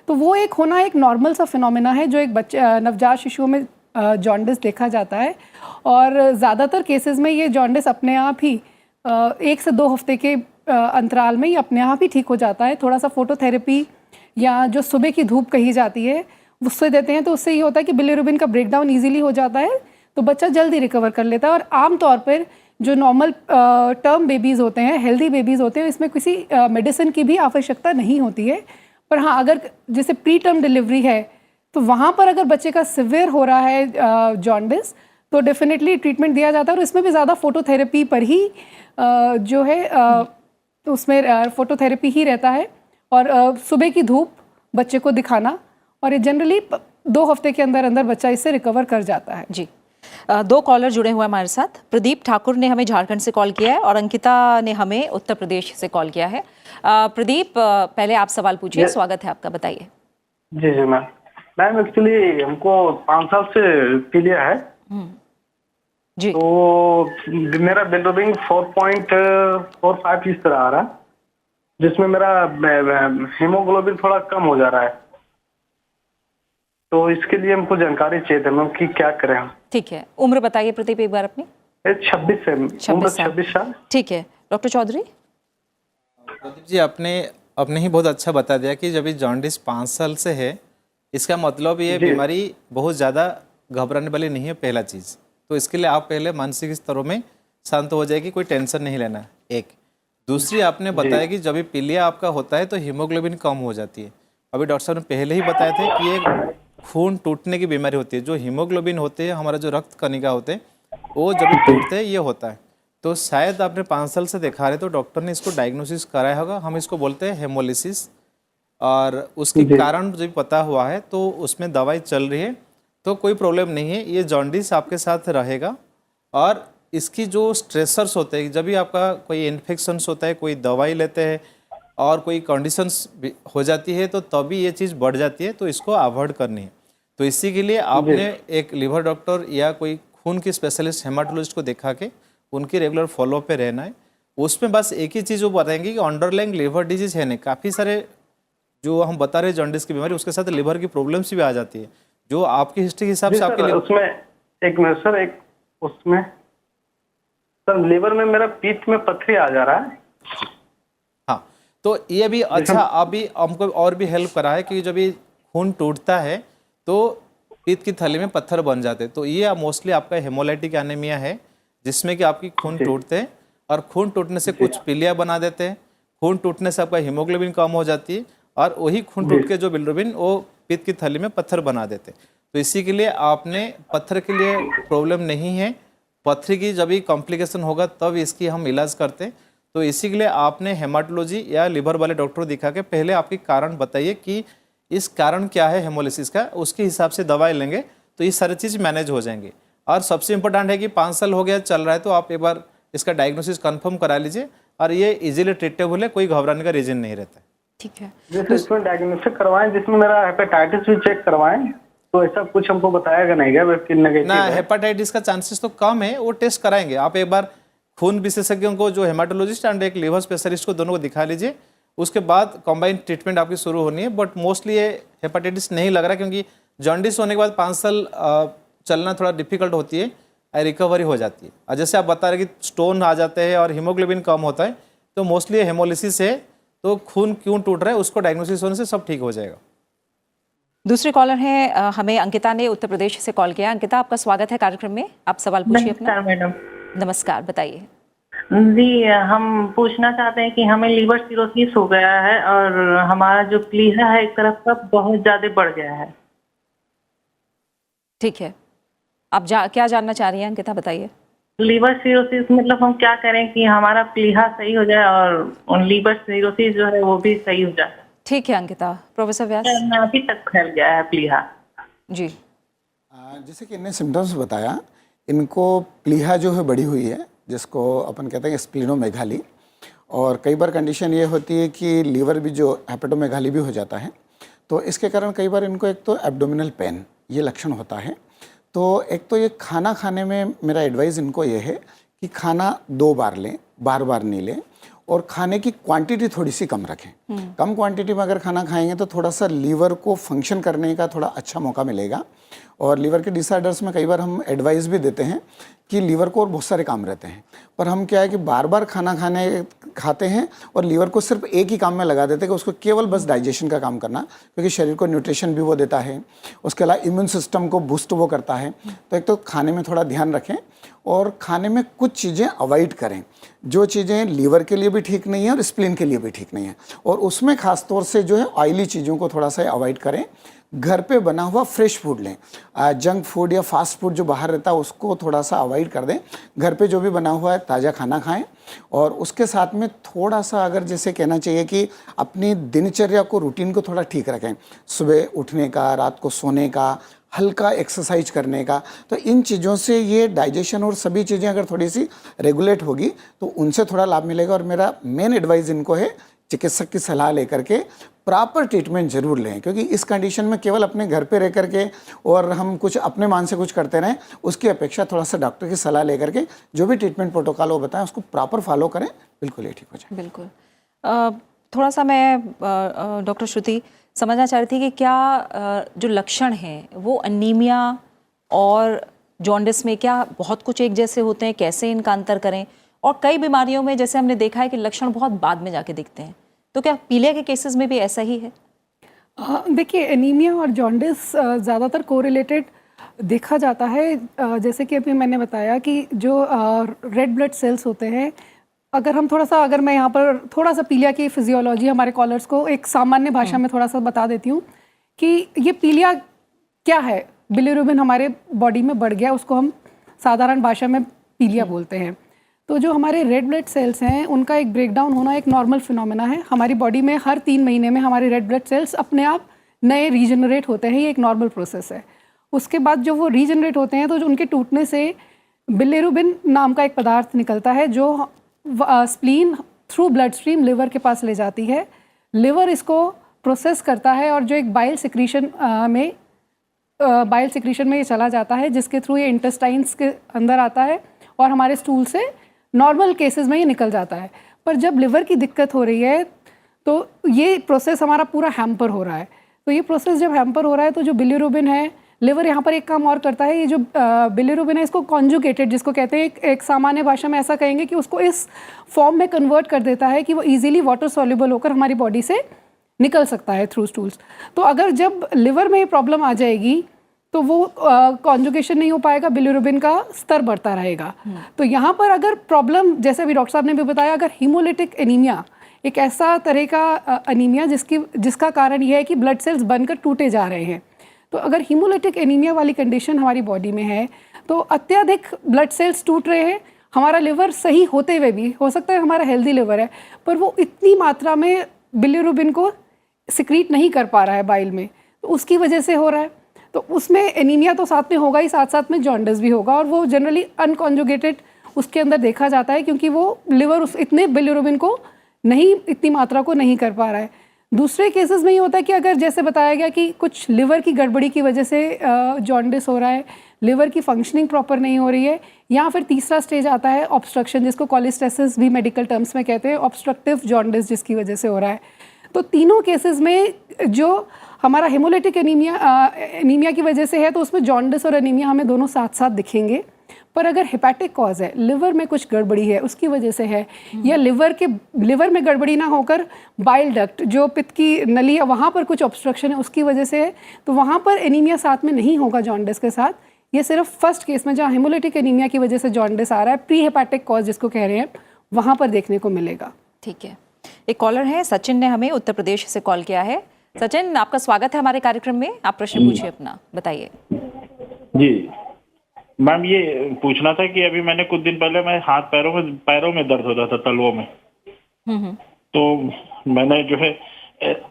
तो वो एक होना एक नॉर्मल सा फिनोमेना है जो एक नवजात शिशुओं में जॉन्डिस देखा जाता है। और ज़्यादातर केसेस में ये जॉन्डिस अपने आप ही 1 से 2 हफ्ते के अंतराल में ही अपने आप ही ठीक हो जाता है। थोड़ा सा फोटोथेरेपी या जो सुबह की धूप कही जाती है उससे देते हैं, तो उससे ये होता है कि बिलिरुबिन का ब्रेकडाउन ईजिली हो जाता है, तो बच्चा जल्दी रिकवर कर लेता है। और आमतौर पर जो नॉर्मल टर्म बेबीज़ होते हैं, हेल्दी बेबीज़ होते हैं, इसमें किसी मेडिसिन की भी आवश्यकता नहीं होती है। पर हाँ, अगर जैसे प्री टर्म डिलीवरी है तो वहाँ पर अगर बच्चे का सिवियर हो रहा है जॉन्डिस, तो डेफिनेटली ट्रीटमेंट दिया जाता है। और इसमें भी ज़्यादा फोटोथेरेपी पर ही जो है उसमें फोटोथेरेपी ही रहता है, और सुबह की धूप बच्चे को दिखाना, और ये जनरली 2 हफ्ते के अंदर अंदर बच्चा इससे रिकवर कर जाता है। जी 2 कॉलर जुड़े हुए हैं हमारे साथ। प्रदीप ठाकुर ने हमें झारखंड से कॉल किया है और अंकिता ने हमें उत्तर प्रदेश से कॉल किया है। प्रदीप, पहले आप सवाल पूछिए। स्वागत है आपका, बताइए। जी जी मैम एक्चुअली हमको 5 साल से पीलिया है। जी। तो मेरा बिलिरुबिन 4.45 इस तरह आ रहा है, जिसमें मेरा हीमोग्लोबिन थोड़ा कम हो जा रहा है। तो इसके लिए हमको जानकारी चाहिए था मैम कि क्या करें हम। ठीक है, उम्र बताइए प्रदीप एक बार अपनी। 26 है, उम्र 26 साल। ठीक है, डॉक्टर चौधरी। प्रदीप जी, आपने ही बहुत अच्छा बता दिया कि जब ये जॉन्डिस 5 साल से है, इसका मतलब ये बीमारी बहुत ज़्यादा घबराने वाली नहीं है, पहला चीज़। तो इसके लिए आप पहले मानसिक स्तरों में शांत हो जाएगी, कोई टेंशन नहीं लेना। एक दूसरी, आपने बताया कि जब ये पीलिया आपका होता है तो हीमोग्लोबिन कम हो जाती है। अभी डॉक्टर साहब ने पहले ही बताया था कि ये खून टूटने की बीमारी होती है। जो हीमोग्लोबिन होते हैं, हमारा जो रक्त कणिका होते हैं, वो जब टूटते हैं ये होता है। तो शायद आपने 5 साल से देखा रहे, तो डॉक्टर ने इसको डायग्नोसिस कराया होगा। हम इसको बोलते हैं हेमोलिसिस, और उसके कारण जो पता हुआ है तो उसमें दवाई चल रही है, तो कोई प्रॉब्लम नहीं है। ये जॉन्डिस आपके साथ रहेगा। और इसकी जो स्ट्रेसर्स होते हैं, जब भी आपका कोई इन्फेक्शंस होता है, कोई दवाई लेते हैं और कोई कंडीशंस हो जाती है, तो तभी ये चीज़ बढ़ जाती है, तो इसको अवॉइड करनी है। तो इसी के लिए आपने एक लिवर डॉक्टर या कोई खून की स्पेशलिस्ट हेमाटोलॉजिस्ट को दिखा के उनकी रेगुलर फॉलोअप पे रहना है। उसमें बस एक ही चीज़ वो बताएंगे कि अंडरलाइंग लिवर डिजीज है नहीं। काफ़ी सारे जो हम बता रहे जॉन्डिस की बीमारी, उसके साथ लिवर की प्रॉब्लम्स भी आ जाती है, जो आपकी हिस्ट्री के हिसाब से आपके लिए उसमें सर लिवर में मेरा पीठ में पथरी आ जा रहा है। हाँ, तो ये भी अच्छा, अभी हमको और भी हेल्प करा है कि जब ये खून टूटता है तो पीठ की थैली में पत्थर बन जाते हैं। तो ये मोस्टली आपका हेमोलाइटिक एनीमिया है, जिसमें कि आपकी खून टूटते हैं, और खून टूटने से कुछ पीलिया बना देते हैं। खून टूटने से आपका हीमोग्लोबिन कम हो जाती है, और वही खून टूट के जो बिलिरुबिन वो पीठ की थैली में पत्थर बना देते हैं। तो इसी के लिए आपने पत्थर के लिए प्रॉब्लम नहीं है। पथरी की जब भी कॉम्प्लिकेशन होगा तब इसकी हम इलाज करते हैं। तो इसी के लिए आपने हेमाटोलॉजी या लिवर वाले डॉक्टर को दिखा के पहले आपके कारण बताइए कि इस कारण क्या है हेमोलिसिस का, उसके हिसाब से दवाई लेंगे तो ये सारी चीज़ मैनेज हो जाएंगी। और सबसे इम्पोर्टेंट है कि 5 साल हो गया चल रहा है, तो आप एक बार इसका डायग्नोसिस कंफर्म करा लीजिए। और ये इजीली ट्रीटेबल है, कोई घबराने का रीजन नहीं रहता है। ठीक है। जैसे इसमें डायग्नोस्टिक करवाएं, जिसमें मेरा हेपेटाइटिस भी चेक करवाएं, तो ऐसा कुछ हमको बताया नहीं गया कि नेगेटिव ना, है। हेपेटाइटिस का चांसेस तो कम है, वो टेस्ट कराएंगे। आप एक बार खून विशेषज्ञों को, जो हेमाटोलॉजिस्ट एंड एक लिवर स्पेशलिस्ट को, दोनों को दिखा लीजिए, उसके बाद कॉम्बाइंड ट्रीटमेंट आपकी शुरू होनी है। बट मोस्टली ये हेपेटाइटिस नहीं लग रहा, क्योंकि जॉन्डिस होने के बाद 5 साल चलना थोड़ा डिफिकल्ट होती है, रिकवरी हो जाती है। और जैसे आप बता रहे कि स्टोन आ जाते हैं और हीमोग्लोबिन कम होता है, तो मोस्टली हेमोलिसिस है। तो खून क्यों टूट रहा है, उसको डायग्नोसिस होने से सब ठीक हो जाएगा। दूसरे कॉलर हैं, हमें अंकिता ने उत्तर प्रदेश से कॉल किया। अंकिता, आपका स्वागत है कार्यक्रम में, आप सवाल पूछिए अपना। नमस्कार मैडम। नमस्कार, बताइए। जी, हम पूछना चाहते हैं कि हमें लीवर सिरोसिस हो गया है और हमारा जो प्लीहा है एक तरफ का बहुत ज्यादा बढ़ गया है। ठीक है, आप क्या जानना चाह रही हैं अंकिता, बताइए। लीवर सिरोसिस मतलब हम क्या करें कि हमारा प्लीहा सही हो जाए और लीवर सिरोसिस जो है वो भी सही हो जाए। ठीक है अंकिता। प्रोफेसर व्यास। अभी तक फैल गया है प्लीहा। जी। जैसे कि इनने सिम्टम्स बताया, इनको प्लीहा जो है बढ़ी हुई है, जिसको अपन कहते हैं स्प्लीनोमेगाली। और कई बार कंडीशन ये होती है कि लीवर भी जो हेपेटोमेगाली भी हो जाता है। तो इसके कारण कई बार इनको एक तो एब्डोमिनल पेन ये लक्षण होता है। तो एक तो ये खाना खाने में मेरा एडवाइस इनको ये है कि खाना 2 बार लें, बार बार नहीं लें, और खाने की क्वांटिटी थोड़ी सी कम रखें। कम क्वांटिटी में अगर खाना खाएंगे तो थोड़ा सा लीवर को फंक्शन करने का थोड़ा अच्छा मौका मिलेगा। और लीवर के डिसऑर्डर्स में कई बार हम एडवाइस भी देते हैं कि लीवर को और बहुत सारे काम रहते हैं, पर हम क्या है कि बार बार खाना खाते हैं और लीवर को सिर्फ एक ही काम में लगा देते हैं कि उसको केवल बस डाइजेशन का काम करना, क्योंकि शरीर को न्यूट्रिशन भी वो देता है, उसके अलावा इम्यून सिस्टम को बूस्ट वो करता है। तो एक तो खाने में थोड़ा ध्यान रखें और खाने में कुछ चीज़ें अवॉइड करें जो चीज़ें लीवर के लिए भी ठीक नहीं है और स्प्लीन के लिए भी ठीक नहीं है। और उसमें खास तौर से जो है ऑयली चीज़ों को थोड़ा सा अवॉइड करें। घर पे बना हुआ फ्रेश फूड लें, जंक फूड या फास्ट फूड जो बाहर रहता है उसको थोड़ा सा अवॉइड कर दें। घर पे जो भी बना हुआ है ताज़ा खाना खाएं। और उसके साथ में थोड़ा सा अगर जैसे कहना चाहिए कि अपनी दिनचर्या को, रूटीन को थोड़ा ठीक रखें। सुबह उठने का, रात को सोने का, हल्का एक्सरसाइज करने का। तो इन चीज़ों से ये डाइजेशन और सभी चीज़ें अगर थोड़ी सी रेगुलेट होगी तो उनसे थोड़ा लाभ मिलेगा। और मेरा मेन एडवाइस इनको है चिकित्सक की सलाह लेकर के प्रॉपर ट्रीटमेंट जरूर लें, क्योंकि इस कंडीशन में केवल अपने घर पे रह करके और हम कुछ अपने मान से कुछ करते रहें, उसकी अपेक्षा थोड़ा सा डॉक्टर की सलाह लेकर के जो भी ट्रीटमेंट प्रोटोकॉल वो बताएं उसको प्रॉपर फॉलो करें, बिल्कुल ये ठीक हो जाए। बिल्कुल। थोड़ा सा मैं डॉक्टर श्रुति समझना चाह रही थी कि क्या जो लक्षण हैं वो अनीमिया और जॉन्डिस में क्या बहुत कुछ एक जैसे होते हैं, कैसे इनका अंतर करें? और कई बीमारियों में जैसे हमने देखा है कि लक्षण बहुत बाद में जाके दिखते हैं, तो क्या पीलिया के केसेस में भी ऐसा ही है? देखिए, एनीमिया और जॉन्डिस ज़्यादातर कोरिलेटेड देखा जाता है। जैसे कि अभी मैंने बताया कि जो रेड ब्लड सेल्स होते हैं, अगर मैं यहाँ पर थोड़ा सा पीलिया की फिजियोलॉजी हमारे कॉलर्स को एक सामान्य भाषा में थोड़ा सा बता देती हूँ कि ये पीलिया क्या है। बिलिरुबिन हमारे बॉडी में बढ़ गया, उसको हम साधारण भाषा में पीलिया बोलते हैं। तो जो हमारे रेड ब्लड सेल्स हैं उनका एक ब्रेकडाउन होना एक नॉर्मल फिनोमेना है। हमारी बॉडी में हर 3 महीने में हमारे रेड ब्लड सेल्स अपने आप नए रीजनरेट होते हैं, ये एक नॉर्मल प्रोसेस है। उसके बाद जब वो रीजनरेट होते हैं तो जो उनके टूटने से बिलिरुबिन नाम का एक पदार्थ निकलता है जो spleen through blood stream liver के पास ले जाती है। लिवर इसको प्रोसेस करता है और जो एक बाइल सिक्रीशन में ये चला जाता है, जिसके थ्रू ये इंटेस्टाइन्स के अंदर आता है और हमारे स्टूल से नॉर्मल केसेस में ये निकल जाता है। पर जब लिवर की दिक्कत हो रही है तो ये प्रोसेस हमारा पूरा हैम्पर हो रहा है। तो ये प्रोसेस जब हैम्पर हो रहा है तो जो बिलिरुबिन है, लिवर यहाँ पर एक काम और करता है। ये जो बिलिरुबिन है इसको कॉन्जुगेटेड, जिसको कहते हैं, एक सामान्य भाषा में ऐसा कहेंगे कि उसको इस फॉर्म में कन्वर्ट कर देता है कि वो इजीली वाटर सॉल्युबल होकर हमारी बॉडी से निकल सकता है थ्रू स्टूल्स। तो अगर जब लिवर में ये प्रॉब्लम आ जाएगी तो वो कॉन्जुगेशन नहीं हो पाएगा, बिलिरुबिन का स्तर बढ़ता रहेगा। तो यहाँ पर अगर प्रॉब्लम, जैसे अभी डॉक्टर साहब ने भी बताया, अगर हीमोलिटिक एनीमिया, एक ऐसा तरह का अनीमिया जिसका कारण यह है कि ब्लड सेल्स बनकर टूटे जा रहे हैं, तो अगर हीमोलिटिक एनीमिया वाली कंडीशन हमारी बॉडी में है तो अत्यधिक ब्लड सेल्स टूट रहे हैं, हमारा लिवर सही होते हुए भी, हो सकता है हमारा हेल्दी लिवर है पर वो इतनी मात्रा में बिलिरुबिन को सिक्रीट नहीं कर पा रहा है बाइल में, तो उसकी वजह से हो रहा है। तो उसमें एनीमिया तो साथ में होगा ही, साथ साथ में जॉन्डिस भी होगा और वो जनरली अनकॉन्जुगेटेड उसके अंदर देखा जाता है, क्योंकि वो लिवर उस इतने बिलिरुबिन को नहीं, इतनी मात्रा को नहीं कर पा रहा है। दूसरे केसेस में ये होता है कि अगर जैसे बताया गया कि कुछ लिवर की गड़बड़ी की वजह से जॉन्डिस हो रहा है, लिवर की फंक्शनिंग प्रॉपर नहीं हो रही है, या फिर तीसरा स्टेज आता है ऑब्स्ट्रक्शन, जिसको कोलेस्टेसिस भी मेडिकल टर्म्स में कहते हैं, ऑब्स्ट्रक्टिव जॉन्डिस जिसकी वजह से हो रहा है। तो तीनों केसेस में जो हमारा हेमोलिटिक एनीमिया की वजह से है, तो उसमें जॉन्डिस और एनीमिया हमें दोनों साथ साथ दिखेंगे। पर अगर हेपेटिक कॉज है, लिवर में कुछ गड़बड़ी है उसकी वजह से है, या लिवर में गड़बड़ी ना होकर बाइल डक्ट जो पित्त की नली है वहाँ पर कुछ ऑब्स्ट्रक्शन है उसकी वजह से है, तो वहाँ पर एनीमिया साथ में नहीं होगा जॉन्डिस के साथ। ये सिर्फ फर्स्ट केस में जहाँ हेमोलिटिक एनीमिया की वजह से जॉन्डिस आ रहा है, प्री हेपेटिक कॉज जिसको कह रहे हैं, वहाँ पर देखने को मिलेगा। ठीक है, एक कॉलर है सचिन ने हमें उत्तर प्रदेश से कॉल किया है। सचिन, आपका स्वागत है हमारे कार्यक्रम में, आप प्रश्न पूछिए अपना, बताइए। जी मैम, ये पूछना था कि अभी मैंने कुछ दिन पहले मैं हाथ पैरों में दर्द हो रहा था, तलवों में। तो मैंने जो है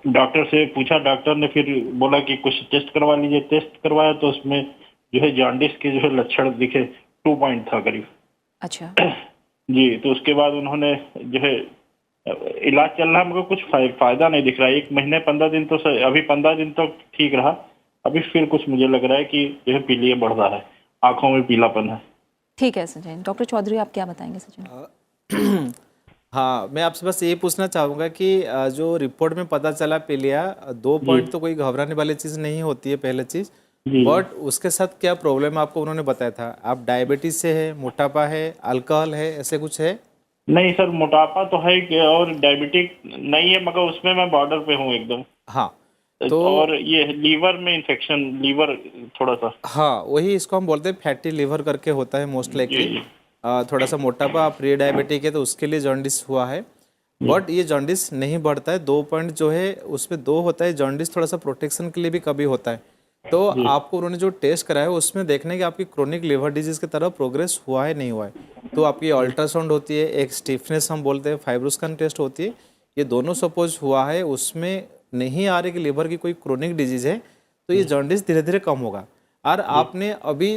डॉक्टर से पूछा, डॉक्टर ने फिर बोला कि कुछ टेस्ट करवा लीजिए। टेस्ट करवाया तो उसमें जो है जॉन्डिस के जो है लक्षण दिखे, 2 पॉइंट था करीब। अच्छा जी, तो उसके बाद उन्होंने जो है इलाज चल रहा, हमको कुछ फायदा नहीं दिख रहा है। 1 महीने 15 दिन तो अभी 15 दिन तक ठीक रहा, अभी फिर कुछ मुझे लग रहा है कि जो है पीलिया बढ़ रहा है, आंखों में पीलापन है। ठीक है सचिन। डॉक्टर चौधरी, आप क्या बताएंगे सचिन? हाँ, मैं आपसे बस ये पूछना चाहूँगा कि जो रिपोर्ट में पता चला पीलिया, 2 पॉइंट तो कोई घबराने वाली चीज़ नहीं होती है, पहले चीज़। बट उसके साथ क्या प्रॉब्लम आपको उन्होंने बताया था? आप डायबिटीज से है, मोटापा है, अल्कोहल है, ऐसे कुछ है? नहीं सर, मोटापा तो है और डायबिटिक नहीं है, मगर उसमें मैं बॉर्डर पे हूँ एकदम। हाँ तो और ये लीवर में इन्फेक्शन, लीवर थोड़ा सा। हाँ, वही इसको हम बोलते हैं फैटी लिवर करके होता है मोस्ट लाइकली। थोड़ा सा मोटापा, प्री डायबिटिक है तो उसके लिए जॉन्डिस हुआ है। बट ये जॉन्डिस नहीं बढ़ता है। 2 पॉइंट जो है उसमें 2 होता है। जॉन्डिस थोड़ा सा प्रोटेक्शन के लिए भी कभी होता है। तो आपको उन्होंने जो टेस्ट कराया है उसमें देखने कि आपकी क्रोनिक लिवर डिजीज की तरफ प्रोग्रेस हुआ है नहीं हुआ है। तो आपकी अल्ट्रासाउंड होती है, एक स्टिफनेस हम बोलते हैं, फाइब्रोस्कैन टेस्ट होती है। ये दोनों सपोज हुआ है, उसमें नहीं आ रही कि लिवर की कोई क्रोनिक डिजीज है, तो ये जॉन्डिस धीरे धीरे कम होगा। और आपने अभी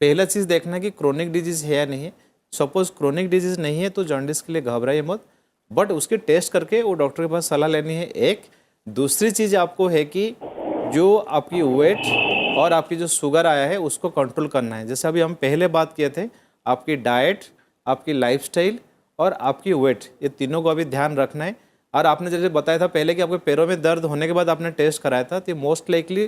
पहला चीज़ देखना कि क्रोनिक डिजीज है या नहीं है। सपोज क्रोनिक डिजीज नहीं है तो जॉन्डिस के लिए घबराइए मत, बट उसके टेस्ट करके वो डॉक्टर के पास सलाह लेनी है। एक दूसरी चीज़ आपको है कि जो आपकी वेट और आपकी जो शुगर आया है उसको कंट्रोल करना है। जैसे अभी हम पहले बात किए थे, आपकी डाइट, आपकी लाइफस्टाइल और आपकी वेट, ये तीनों को अभी ध्यान रखना है। और आपने जैसे बताया था पहले कि आपके पैरों में दर्द होने के बाद आपने टेस्ट कराया था, तो मोस्ट लाइकली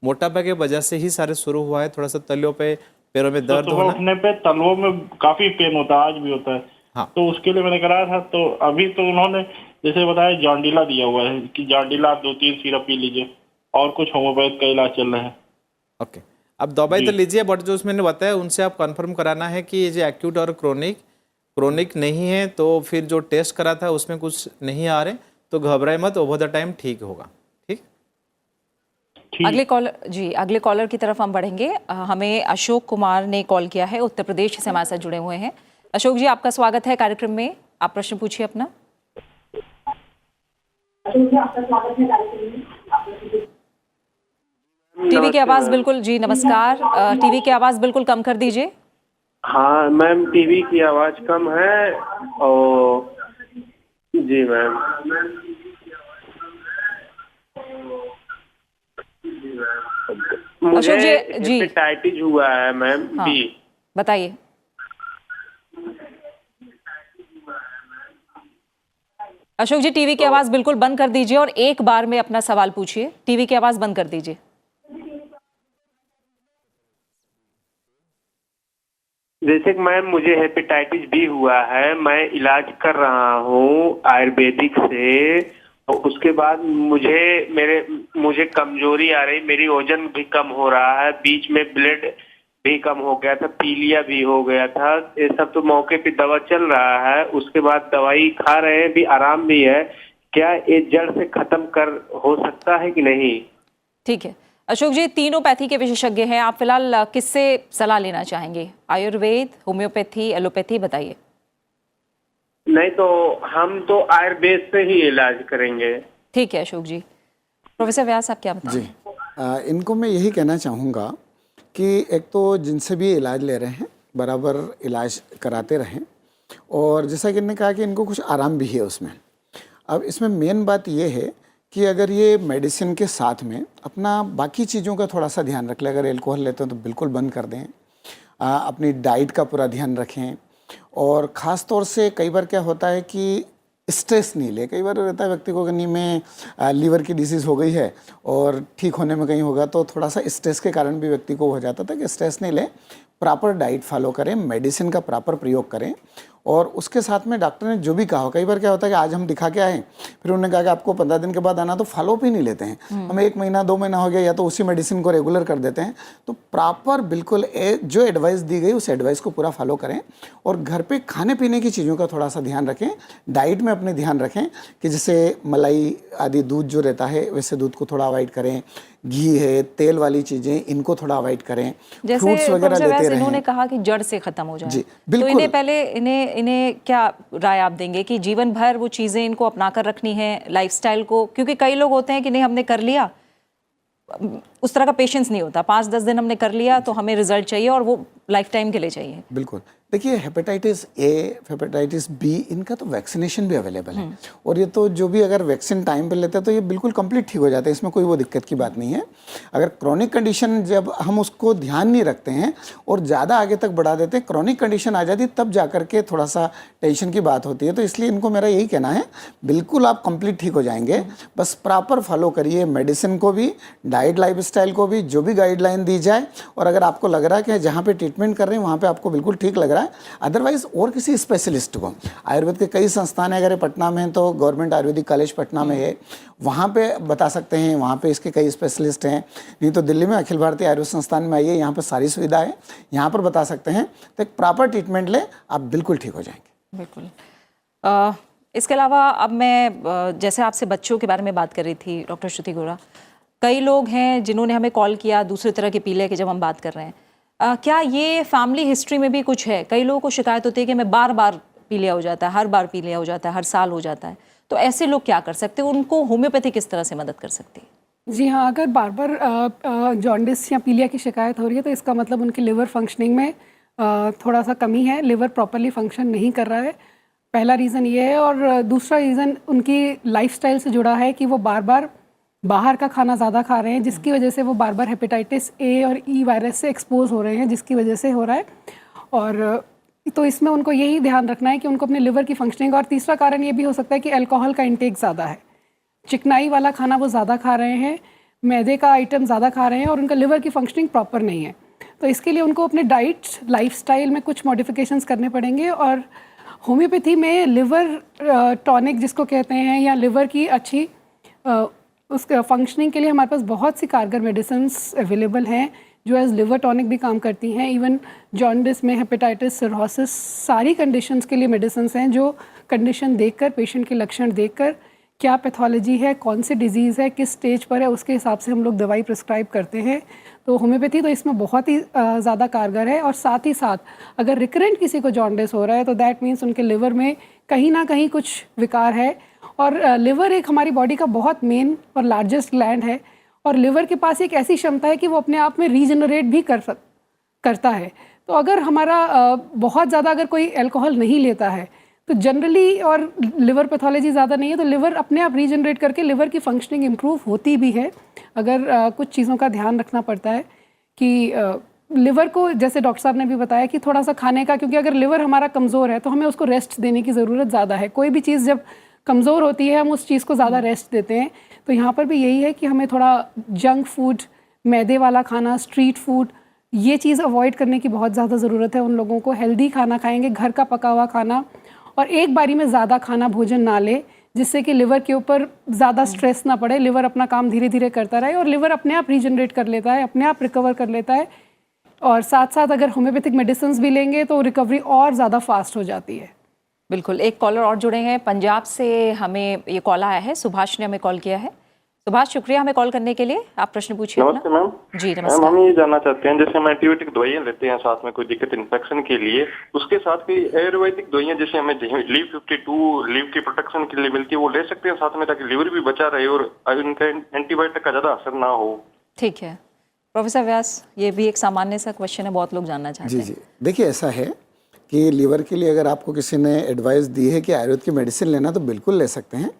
मोटापा के वजह से ही सारे शुरू हुआ है। थोड़ा सा तलियों पे, पैरों में दर्द होना, उठने पे तलवों में काफी पेन होता है, आज भी होता है। हाँ। तो उसके लिए मैंने कराया था। तो अभी तो उन्होंने जैसे बताया जॉन्डिला दिया हुआ है कि जॉन्डिला आप 2-3 सिरप पी लीजिए, और कुछ होम्योपैथ का इलाज चल रहा है। ओके, अब दवाई तो लीजिए, बट जो मैंने बताया उनसे आप कंफर्म कराना है कि ये जो एक्यूट और क्रोनिक नहीं है। तो फिर जो टेस्ट करा था उसमें कुछ नहीं आ रहे तो घबराए मत, ओवर द टाइम ठीक होगा। ठीक। अगले कॉलर की तरफ हम बढ़ेंगे। हमें अशोक कुमार ने कॉल किया है, उत्तर प्रदेश से हमारे साथ जुड़े हुए हैं। अशोक जी, आपका स्वागत है कार्यक्रम में, आप प्रश्न पूछिए अपना। टीवी की आवाज बिल्कुल, जी नमस्कार, टीवी की आवाज बिल्कुल कम कर दीजिए। हाँ मैम, टीवी की आवाज कम है। और जी मैम, मुझे हेपेटाइटिस हुआ है मैम। हाँ, बी, बताइए। अशोक जी, टीवी की आवाज बिल्कुल बंद कर दीजिए और एक बार में अपना सवाल पूछिए। टीवी की आवाज बंद कर दीजिए। जैसे कि मैम मुझे हेपेटाइटिस बी हुआ है, मैं इलाज कर रहा हूँ आयुर्वेदिक से। और उसके बाद मुझे कमजोरी आ रही, मेरी वजन भी कम हो रहा है, बीच में ब्लड भी कम हो गया था, पीलिया भी हो गया था। ये सब तो मौके पे दवा चल रहा है, उसके बाद दवाई खा रहे हैं, भी आराम भी है। क्या ये जड़ से खत्म हो सकता है कि नहीं? ठीक है अशोक जी, तीनों पैथी के विशेषज्ञ हैं, आप फिलहाल किससे सलाह लेना चाहेंगे? आयुर्वेद, होम्योपैथी, एलोपैथी, बताइए। नहीं तो हम तो आयुर्वेद से ही इलाज करेंगे। ठीक है अशोक जी। प्रोफेसर व्यास, आप क्या बताएंगे? जी, इनको मैं यही कहना चाहूँगा कि एक तो जिनसे भी इलाज ले रहे हैं बराबर इलाज कराते रहें। और जैसा कि इन्होंने कहा कि इनको कुछ आराम भी है उसमें। अब इसमें मेन बात ये है कि अगर ये मेडिसिन के साथ में अपना बाकी चीज़ों का थोड़ा सा ध्यान रख लें। अगर अल्कोहल लेते हैं तो बिल्कुल बंद कर दें। अपनी डाइट का पूरा ध्यान रखें। और ख़ास तौर से कई बार क्या होता है कि स्ट्रेस नहीं ले। कई बार रहता है व्यक्ति को कि नहीं में लीवर की डिसीज़ हो गई है और ठीक होने में कहीं होगा, तो थोड़ा सा स्ट्रेस के कारण भी व्यक्ति को हो जाता था कि स्ट्रेस नहीं ले, प्रॉपर डाइट फॉलो करें, मेडिसिन का प्रॉपर प्रयोग करें। और उसके साथ में डॉक्टर ने जो भी कहा हो, कई बार क्या होता है कि आज हम दिखा के आए, फिर उन्होंने कहा कि आपको 15 दिन के बाद आना, तो फॉलोअप ही नहीं लेते हैं। हमें 1 महीना 2 महीना हो गया या तो उसी मेडिसिन को रेगुलर कर देते हैं। तो प्रॉपर बिल्कुल जो एडवाइस दी गई उस एडवाइस को पूरा फॉलो करें। और घर पे खाने पीने की चीज़ों का थोड़ा सा ध्यान रखें। डाइट में अपने ध्यान रखें कि जैसे मलाई आदि दूध जो रहता है वैसे दूध को थोड़ा अवॉइड करें। घी है, तेल वाली चीज़ें, इनको थोड़ा अवॉइड करें। फ्रूट्स वगैरह लेते रहें। इन्होंने कहा कि जड़ से खत्म हो जाए, जी, तो बिल्कुल। इन्हें पहले इन्हें क्या राय आप देंगे कि जीवन भर वो चीज़ें इनको अपना कर रखनी है लाइफस्टाइल को? क्योंकि कई लोग होते हैं कि नहीं, हमने कर लिया, उस तरह का पेशेंस नहीं होता, 5-10 दिन हमने कर लिया तो हमें रिजल्ट चाहिए और वो लाइफ टाइम के लिए चाहिए। बिल्कुल। देखिए, हेपेटाइटिस ए, हेपेटाइटिस बी, इनका तो वैक्सीनेशन भी अवेलेबल है। और ये तो जो भी अगर वैक्सीन टाइम पे लेते हैं तो ये बिल्कुल कंप्लीट ठीक हो जाता है। इसमें कोई वो दिक्कत की बात नहीं है। अगर क्रॉनिक कंडीशन जब हम उसको ध्यान नहीं रखते हैं और ज़्यादा आगे तक बढ़ा देते हैं, क्रॉनिक कंडीशन आ जाती है, तब जा करके थोड़ा सा टेंशन की बात होती है। तो इसलिए इनको मेरा यही कहना है, बिल्कुल आप कंप्लीट ठीक हो जाएंगे। बस प्रॉपर फॉलो करिए मेडिसिन को भी, डाइट लाइफस्टाइल को भी, जो भी गाइडलाइन दी जाए। और अगर आपको लग रहा है कि जहाँ पे ट्रीटमेंट कर रहे हैं वहाँ पे आपको बिल्कुल ठीक लग रहा है, अदरवाइज और किसी स्पेशलिस्ट को, आयुर्वेद के कई संस्थान है, अगर पटना में तो गवर्नमेंट आयुर्वेदिक कॉलेज पटना में है, वहाँ पे बता सकते हैं। वहाँ पे इसके कई स्पेशलिस्ट हैं। नहीं तो दिल्ली में अखिल भारतीय आयुर्वेद संस्थान में आइए, यहाँ पर सारी सुविधा है, यहाँ पर बता सकते हैं। तो एक प्रॉपर ट्रीटमेंट ले, आप बिल्कुल ठीक हो जाएंगे। बिल्कुल। इसके अलावा अब मैं जैसे आपसे बच्चों के बारे में बात कर रही थी डॉक्टर श्रुति गोरा, कई लोग हैं जिन्होंने हमें कॉल किया दूसरी तरह के पीलिया की जब हम बात कर रहे हैं। क्या ये फैमिली हिस्ट्री में भी कुछ है? कई लोगों को शिकायत होती है कि मैं बार बार पीलिया हो जाता है, हर बार पीलिया हो जाता है, हर साल हो जाता है। तो ऐसे लोग क्या कर सकते हैं? उनको होम्योपैथी किस तरह से मदद कर सकती है? जी हाँ, अगर बार बार जॉन्डिस या पीलिया की शिकायत हो रही है तो इसका मतलब उनकी लिवर फंक्शनिंग में थोड़ा सा कमी है, लिवर प्रॉपरली फंक्शन नहीं कर रहा है। पहला रीज़न ये है। और दूसरा रीज़न उनकी लाइफस्टाइल से जुड़ा है कि वो बार बार बाहर का खाना ज़्यादा खा रहे हैं, जिसकी वजह से वो बार बार हेपेटाइटिस ए और ई वायरस से एक्सपोज हो रहे हैं, जिसकी वजह से हो रहा है। और तो इसमें उनको यही ध्यान रखना है कि उनको अपने लिवर की फंक्शनिंग। और तीसरा कारण ये भी हो सकता है कि अल्कोहल का इंटेक ज़्यादा है, चिकनाई वाला खाना वो ज़्यादा खा रहे हैं, मैदे का आइटम ज़्यादा खा रहे हैं और उनका लिवर की फंक्शनिंग प्रॉपर नहीं है। तो इसके लिए उनको अपने डाइट लाइफस्टाइल में कुछ मॉडिफिकेशंस करने पड़ेंगे। और होम्योपैथी में लिवर टॉनिक जिसको कहते हैं, या लिवर की अच्छी उसके फंक्शनिंग के लिए हमारे पास बहुत सी कारगर मेडिसिन्स अवेलेबल हैं जो एज लिवर टॉनिक भी काम करती हैं। इवन जॉन्डिस में, हेपेटाइटिस, सिरोसिस, सारी कंडीशंस के लिए मेडिसिन्स हैं जो कंडीशन देखकर, पेशेंट के लक्षण देखकर, क्या पैथोलॉजी है, कौन सी डिजीज़ है, किस स्टेज पर है, उसके हिसाब से हम लोग दवाई प्रिस्क्राइब करते हैं। तो होम्योपैथी तो इसमें बहुत ही ज़्यादा कारगर है। और साथ ही साथ अगर रिकरेंट किसी को जॉन्डिस हो रहा है तो दैट मीन्स उनके लिवर में कहीं ना कहीं कुछ विकार है। और लिवर एक हमारी बॉडी का बहुत मेन और लार्जेस्ट ग्लैंड है। और लिवर के पास एक ऐसी क्षमता है कि वो अपने आप में रीजनरेट भी करता है। तो अगर हमारा बहुत ज़्यादा अगर कोई अल्कोहल नहीं लेता है तो जनरली, और लिवर पैथोलॉजी ज़्यादा नहीं है, तो लिवर अपने आप रीजनरेट करके लिवर की फंक्शनिंग इम्प्रूव होती भी है। अगर कुछ चीज़ों का ध्यान रखना पड़ता है कि लिवर को, जैसे डॉक्टर साहब ने भी बताया कि थोड़ा सा खाने का, क्योंकि अगर लिवर हमारा कमज़ोर है तो हमें उसको रेस्ट देने की ज़रूरत ज़्यादा है। कोई भी चीज़ जब कमज़ोर होती है हम उस चीज़ को ज़्यादा रेस्ट देते हैं। तो यहाँ पर भी यही है कि हमें थोड़ा जंक फूड, मैदे वाला खाना, स्ट्रीट फूड, ये चीज़ अवॉइड करने की बहुत ज़्यादा ज़रूरत है। उन लोगों को हेल्दी खाना खाएंगे, घर का पका हुआ खाना, और एक बारी में ज़्यादा खाना भोजन ना ले, जिससे कि लिवर के ऊपर ज़्यादा स्ट्रेस ना पड़े, लिवर अपना काम धीरे धीरे करता रहे और लिवर अपने आप रीजनरेट कर लेता है, अपने आप रिकवर कर लेता है। और साथ साथ अगर होम्योपैथिक मेडिसिन भी लेंगे तो रिकवरी और ज़्यादा फास्ट हो जाती है। बिल्कुल। एक कॉलर और जुड़े हैं पंजाब से, हमें ये कॉल आया है, सुभाष ने हमें कॉल किया है। सुभाष, शुक्रिया हमें कॉल करने के लिए। आप प्रश्न पूछिए। नमस्ते मैम। जी नमस्ते। हम ये जानना चाहते हैं, जैसे हम एंटीबायोटिक दवाइयाँ लेते हैं साथ में कोई दिक्कत इन्फेक्शन के लिए, उसके साथ कोई आयुर्वेदिक दवाइयाँ जैसे हमें लीव 52 लीव की प्रोटेक्शन के लिए मिलती है, वो ले सकते हैं साथ में, ताकि लीवर भी बचा रहे और उनका एंटीबायोटिक का ज़्यादा असर ना हो? ठीक है। प्रोफेसर व्यास, ये भी एक सामान्य सा क्वेश्चन है, बहुत लोग जानना चाहते जी हैं। जी, देखिए ऐसा है कि लीवर के लिए अगर आपको किसी ने एडवाइस दी है कि आयुर्वेद की मेडिसिन लेना, तो बिल्कुल ले सकते हैं।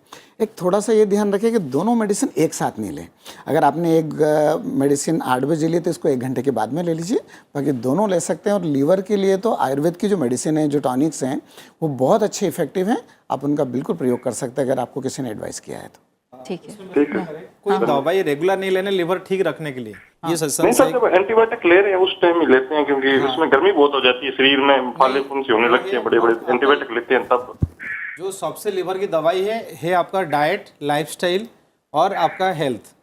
एक थोड़ा सा ये ध्यान रखें कि दोनों मेडिसिन एक साथ नहीं लें। अगर आपने एक मेडिसिन 8 बजे ली तो इसको 1 घंटे के बाद में ले लीजिए, बाकी दोनों ले सकते हैं। और लीवर के लिए तो आयुर्वेद की जो मेडिसिन है, जो टॉनिक्स हैं, वो बहुत अच्छे इफेक्टिव हैं। आप उनका बिल्कुल प्रयोग कर सकते हैं अगर आपको किसी ने एडवाइस किया है तो। ठीक है। ठीक है। कोई दवाई रेगुलर नहीं लेने लिवर ठीक रखने के लिए, ये नहीं सजेशन सर, जब एंटीबायोटिक ले रहे हैं उस टाइम ही लेते हैं, क्योंकि उसमें गर्मी बहुत हो जाती है, शरीर में फाले फुंसी होने लगती है, बड़े बड़े एंटीबायोटिक लेते हैं तब। जो सबसे लिवर की दवाई है आपका डाइट, लाइफस्टाइल और आपका हेल्थ।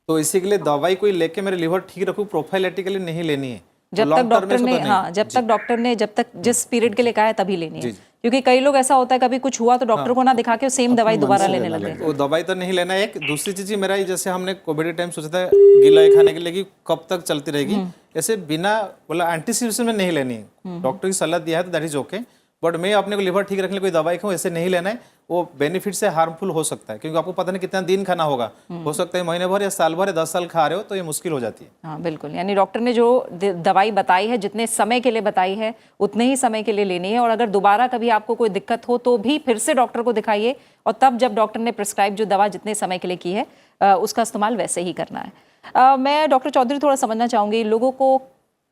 तो इसी के लिए दवाई कोई लेके मेरे लिवर ठीक रखूँ प्रोफाइलेटिकली नहीं लेनी है। जब तक डॉक्टर ने, हाँ, जब तक जिस पीरियड के लिए कहा है तभी लेनी है। क्योंकि कई लोग ऐसा होता है कभी कुछ हुआ तो डॉक्टर को ना दिखा के सेम दवाई दोबारा लेने लगे। वो दवाई तो नहीं लेना है। एक दूसरी चीज मेरा ही, जैसे हमने कोविड के टाइम सोचा था गिलाई खाने के लिए कि कब तक चलती रहेगी, ऐसे बिना बोला एंटीसिपेशन में नहीं लेनी है। डॉक्टर की सलाह दिया है तो दैट इज ओके, बट मैं अपने को लिवर ठीक रखने कोई दवाई खाऊं ऐसे नहीं लेना है। वो बेनिफिट से हार्मफुल हो सकता है, क्योंकि आपको पता नहीं कितना दिन खाना होगा। हो सकता है महीने भर या साल भर या 10 साल खा रहे हो, तो ये मुश्किल हो जाती है। हाँ बिल्कुल, यानी डॉक्टर ने जो दवाई बताई है, जितने समय के लिए बताई है उतने ही समय के लिए लेनी है। और अगर दोबारा कभी आपको कोई दिक्कत हो तो भी फिर से डॉक्टर को दिखाइए, और तब जब डॉक्टर ने प्रिस्क्राइब जो दवा जितने समय के लिए की है उसका इस्तेमाल वैसे ही करना है। मैं डॉक्टर चौधरी थोड़ा समझना चाहूँगी, लोगों को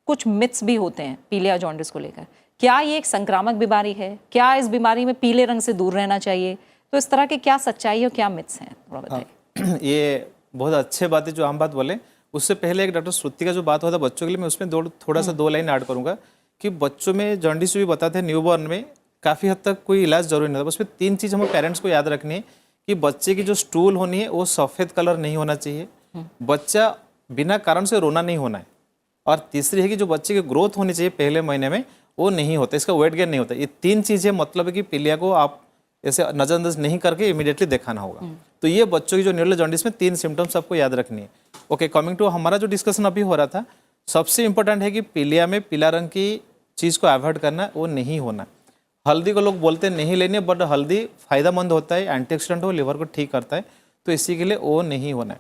कुछ मिथ्स भी होते हैं पीलिया जॉन्डिस को लेकर। क्या ये एक संक्रामक बीमारी है? क्या इस बीमारी में पीले रंग से दूर रहना चाहिए? तो इस तरह के क्या सच्चाई और क्या मिथ्स हैं, थोड़ा बताइए। ये बहुत अच्छे बात है जो आम बात बोले। उससे पहले एक डॉक्टर श्रुति का जो बात हुआ था बच्चों के लिए, मैं उसमें थोड़ा सा 2 लाइन ऐड करूंगा कि बच्चों में जॉन्डिस भी बताते हैं न्यूबॉर्न में काफ़ी हद तक कोई इलाज जरूरी नहीं था। उसमें 3 चीज़ हमें पेरेंट्स को याद रखनी है कि बच्चे की जो स्टूल होनी है वो सफ़ेद कलर नहीं होना चाहिए, बच्चा बिना कारण से रोना नहीं होना है, और तीसरी है कि जो बच्चे की ग्रोथ होनी चाहिए पहले महीने में वो नहीं होता, इसका वेट गेन नहीं होता। ये 3 चीज़ें मतलब है कि पीलिया को आप ऐसे नजरअंदाज नहीं करके इमीडिएटली दिखाना होगा। तो ये बच्चों की जो न्यूरल जॉन्डिस में 3 सिम्टम्स आपको याद रखनी है। ओके, कमिंग टू हमारा जो डिस्कशन अभी हो रहा था, सबसे इंपॉर्टेंट है कि पीलिया में पीला रंग की चीज़ को अवॉइड करना, वो नहीं होना। हल्दी को लोग बोलते हैं नहीं लेनी, बट हल्दी फायदेमंद होता है, एंटीऑक्सीडेंट हो, लिवर को ठीक करता है, तो इसी के लिए वो नहीं होना है।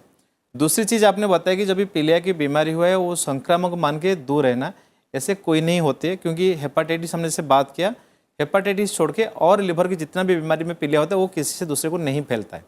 दूसरी चीज़ आपने बताया कि जब भी पीलिया की बीमारी हुआ है वो संक्रामक मान के दूर रहना, ऐसे कोई नहीं होती है। क्योंकि हेपाटाइटिस हमने जैसे बात किया, हेपाटाइटिस छोड़ के और लिवर की जितना भी बीमारी में पीलिया होता है वो किसी से दूसरे को नहीं फैलता है।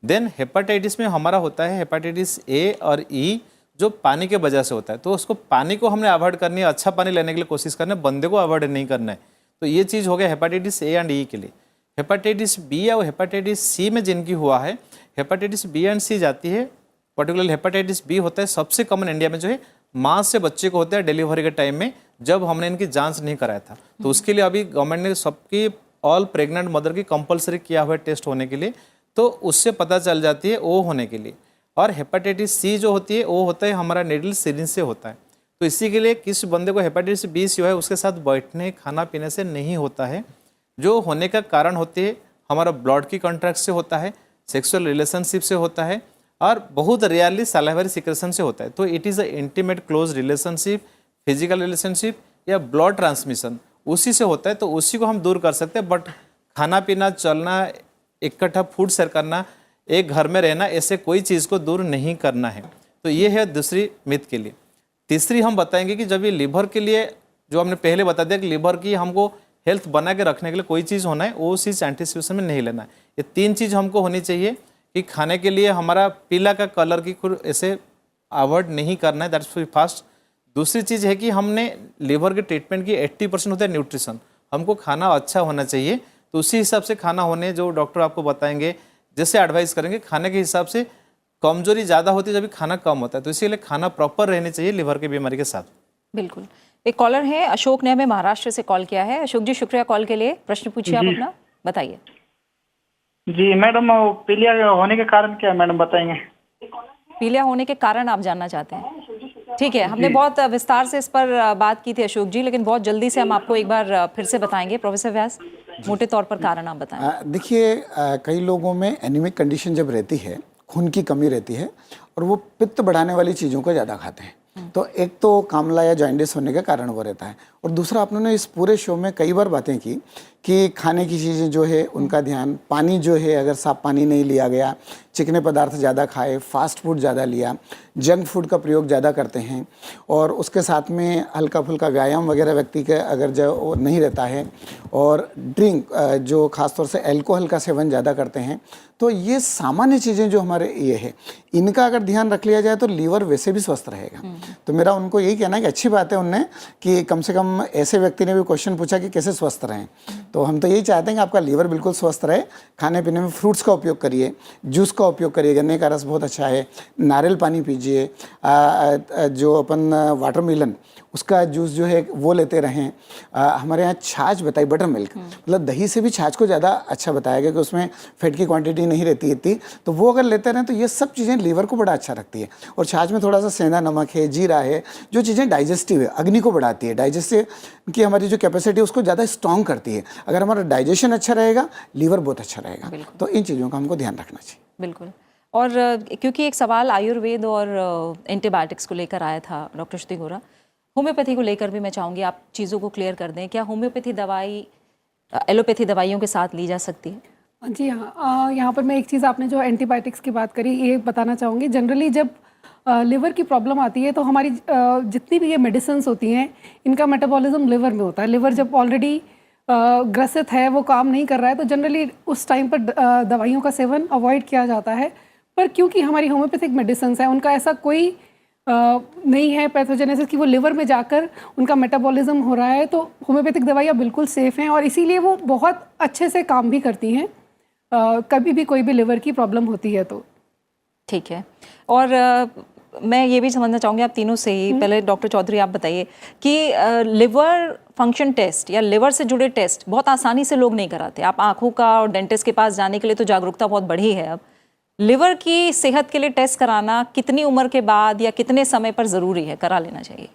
देन हेपाटाइटिस में हमारा होता है हेपाटाइटिस ए और ई, जो पानी के वजह से होता है। तो उसको पानी को हमने अवॉइड करनी है, अच्छा पानी लेने के लिए कोशिश करना है, बंदे को अवॉइड नहीं करना है। तो ये चीज़ हो गया हेपाटाइटिस ए एंड ई के लिए। हेपाटाइटिस बी या हेपाटाइटिस सी में जिनकी हुआ है, हेपाटाइटिस बी एंड सी जाती है, पर्टिकुलर हेपाटाइटिस बी होता है सबसे कॉमन इंडिया में, जो है माँ से बच्चे को होता है डिलीवरी के टाइम में, जब हमने इनकी जांच नहीं कराया था। तो उसके लिए अभी गवर्नमेंट ने सबकी ऑल प्रेग्नेंट मदर की कंपलसरी किया हुआ है टेस्ट होने के लिए, तो उससे पता चल जाती है ओ होने के लिए। और हेपाटाइटिस सी जो होती है वो होता है हमारा निडल सिरिंज से होता है। तो इसी के लिए किस बंदे को हेपाटाइटिस बी सी है उसके साथ बैठने खाना पीने से नहीं होता है। जो होने का कारण होती है हमारा ब्लड की कॉन्ट्रैक्ट से होता है, सेक्सुअल रिलेशनशिप से होता है, और बहुत रेयरली सलाइवरी सिक्रेशन से होता है। तो it is a intimate close relationship, physical relationship या ब्लड ट्रांसमिशन उसी से होता है। तो उसी को हम दूर कर सकते हैं, बट खाना पीना, चलना, इकट्ठा फूड शेयर करना, एक घर में रहना, ऐसे कोई चीज़ को दूर नहीं करना है। तो ये है दूसरी मिथ के लिए। तीसरी हम बताएंगे कि जब ये लिवर के लिए, जो हमने पहले बता दिया कि लिवर की हमको हेल्थ बना के रखने के लिए कोई चीज़ होना है, वो चीज़ एंटीसिपेशन में नहीं लेना है। ये 3 चीज़ हमको होनी चाहिए कि खाने के लिए हमारा पीला का कलर की खुद ऐसे अवॉइड नहीं करना है, दैट्स फास्ट। दूसरी चीज़ है कि हमने लिवर के ट्रीटमेंट की 80% होता है न्यूट्रिशन, हमको खाना अच्छा होना चाहिए। तो उसी हिसाब से खाना होने, जो डॉक्टर आपको बताएंगे, जैसे एडवाइस करेंगे, खाने के हिसाब से कमजोरी ज़्यादा होती है जब खाना कम होता है। तो इसीलिए खाना प्रॉपर रहनी चाहिए लिवर की बीमारी के साथ। बिल्कुल। एक कॉलर है अशोक ने हमें महाराष्ट्र से कॉल किया है। अशोक जी शुक्रिया कॉल के लिए। प्रश्न पूछिए आप अपना, बताइए। जी मैडम, पीलिया होने के कारण क्या है मैडम, बताएंगे? पीलिया होने के कारण आप जानना चाहते हैं? ठीक है, हमने बहुत विस्तार से इस पर बात की थी अशोक जी, लेकिन बहुत जल्दी से हम आपको एक बार फिर से बताएंगे। प्रोफेसर व्यास, मोटे तौर पर कारण आप बताएं। देखिए, कई लोगों में एनीमिक कंडीशन जब रहती है, खून की कमी रहती है, और वो पित्त बढ़ाने वाली चीज़ों को ज़्यादा खाते हैं, तो एक तो कामला या जॉन्डिस होने का कारण वो रहता है। और दूसरा, आपने इस पूरे शो में कई बार बातें की कि खाने की चीज़ें जो है उनका ध्यान, पानी जो है अगर साफ पानी नहीं लिया गया, चिकने पदार्थ ज़्यादा खाए, फास्ट फूड ज़्यादा लिया, जंक फूड का प्रयोग ज़्यादा करते हैं और उसके साथ में हल्का फुल्का व्यायाम वगैरह व्यक्ति के अगर जो नहीं रहता है और ड्रिंक जो ख़ासतौर से अल्कोहल का सेवन ज़्यादा करते हैं, तो ये सामान्य चीज़ें जो हमारे ये है इनका अगर ध्यान रख लिया जाए तो लीवर वैसे भी स्वस्थ रहेगा। तो मेरा उनको यही कहना है कि अच्छी बात है उनने कि कम से कम ऐसे व्यक्ति ने भी क्वेश्चन पूछा कि कैसे स्वस्थ रहें। तो हम तो यही चाहते हैं कि आपका लीवर बिल्कुल स्वस्थ रहे। खाने पीने में फ्रूट्स का उपयोग करिए, जूस का उपयोग करिए, गन्ने का रस बहुत अच्छा है, नारियल पानी पीजिए, जो अपन वाटरमेलन उसका जूस जो है वो लेते रहें। हमारे यहाँ छाछ बताई, बटर मिल्क, मतलब दही से भी छाछ को ज़्यादा अच्छा बताया गया कि उसमें फैट की क्वांटिटी नहीं रहती इतनी, तो वो अगर लेते रहें तो ये सब चीज़ें लीवर को बड़ा अच्छा रखती है। और छाछ में थोड़ा सा सेंधा नमक है, जीरा है, जो चीज़ें डाइजेस्टिव है, अग्नि को बढ़ाती है, डाइजेस्टिव की हमारी जो कैपेसिटी है उसको ज़्यादा स्ट्रॉन्ग करती है। अगर हमारा डाइजेशन अच्छा रहेगा, लीवर बहुत अच्छा रहेगा। तो इन चीज़ों का हमको ध्यान रखना चाहिए। बिल्कुल। और क्योंकि एक सवाल आयुर्वेद और एंटीबायोटिक्स को लेकर आया था डॉक्टर श्रुति गोरा, होम्योपैथी को लेकर भी मैं चाहूँगी आप चीज़ों को क्लियर कर दें। क्या होम्योपैथी दवाई एलोपैथी दवाइयों के साथ ली जा सकती है? जी हाँ, यहाँ पर मैं एक चीज़, आपने जो एंटीबायोटिक्स की बात करी, ये बताना चाहूँगी। जनरली जब लिवर की प्रॉब्लम आती है तो हमारी जितनी भी ये मेडिसिन्स होती हैं इनका मेटाबॉलिज्म लिवर में होता है। लिवर जब ऑलरेडी ग्रसित है, वो काम नहीं कर रहा है, तो जनरली उस टाइम पर दवाइयों का सेवन अवॉइड किया जाता है। पर क्योंकि हमारी होम्योपैथिक मेडिसिन्स हैं उनका ऐसा कोई नहीं है पैथोजेनेसिस कि वो लिवर में जाकर उनका मेटाबॉलिज्म हो रहा है, तो होम्योपैथिक दवाइयाँ बिल्कुल सेफ़ हैं और इसीलिए वो बहुत अच्छे से काम भी करती हैं कभी भी कोई भी लिवर की प्रॉब्लम होती है तो। ठीक है। और मैं ये भी समझना चाहूँगी आप तीनों से ही, पहले डॉक्टर चौधरी आप बताइए कि लिवर फंक्शन टेस्ट या लिवर से जुड़े टेस्ट बहुत आसानी से लोग नहीं कराते। आप आँखों का और डेंटिस्ट के पास जाने के लिए तो जागरूकता बहुत बढ़ी है। अब लिवर की सेहत के लिए टेस्ट कराना कितनी उम्र के बाद या कितने समय पर ज़रूरी है, करा लेना चाहिए?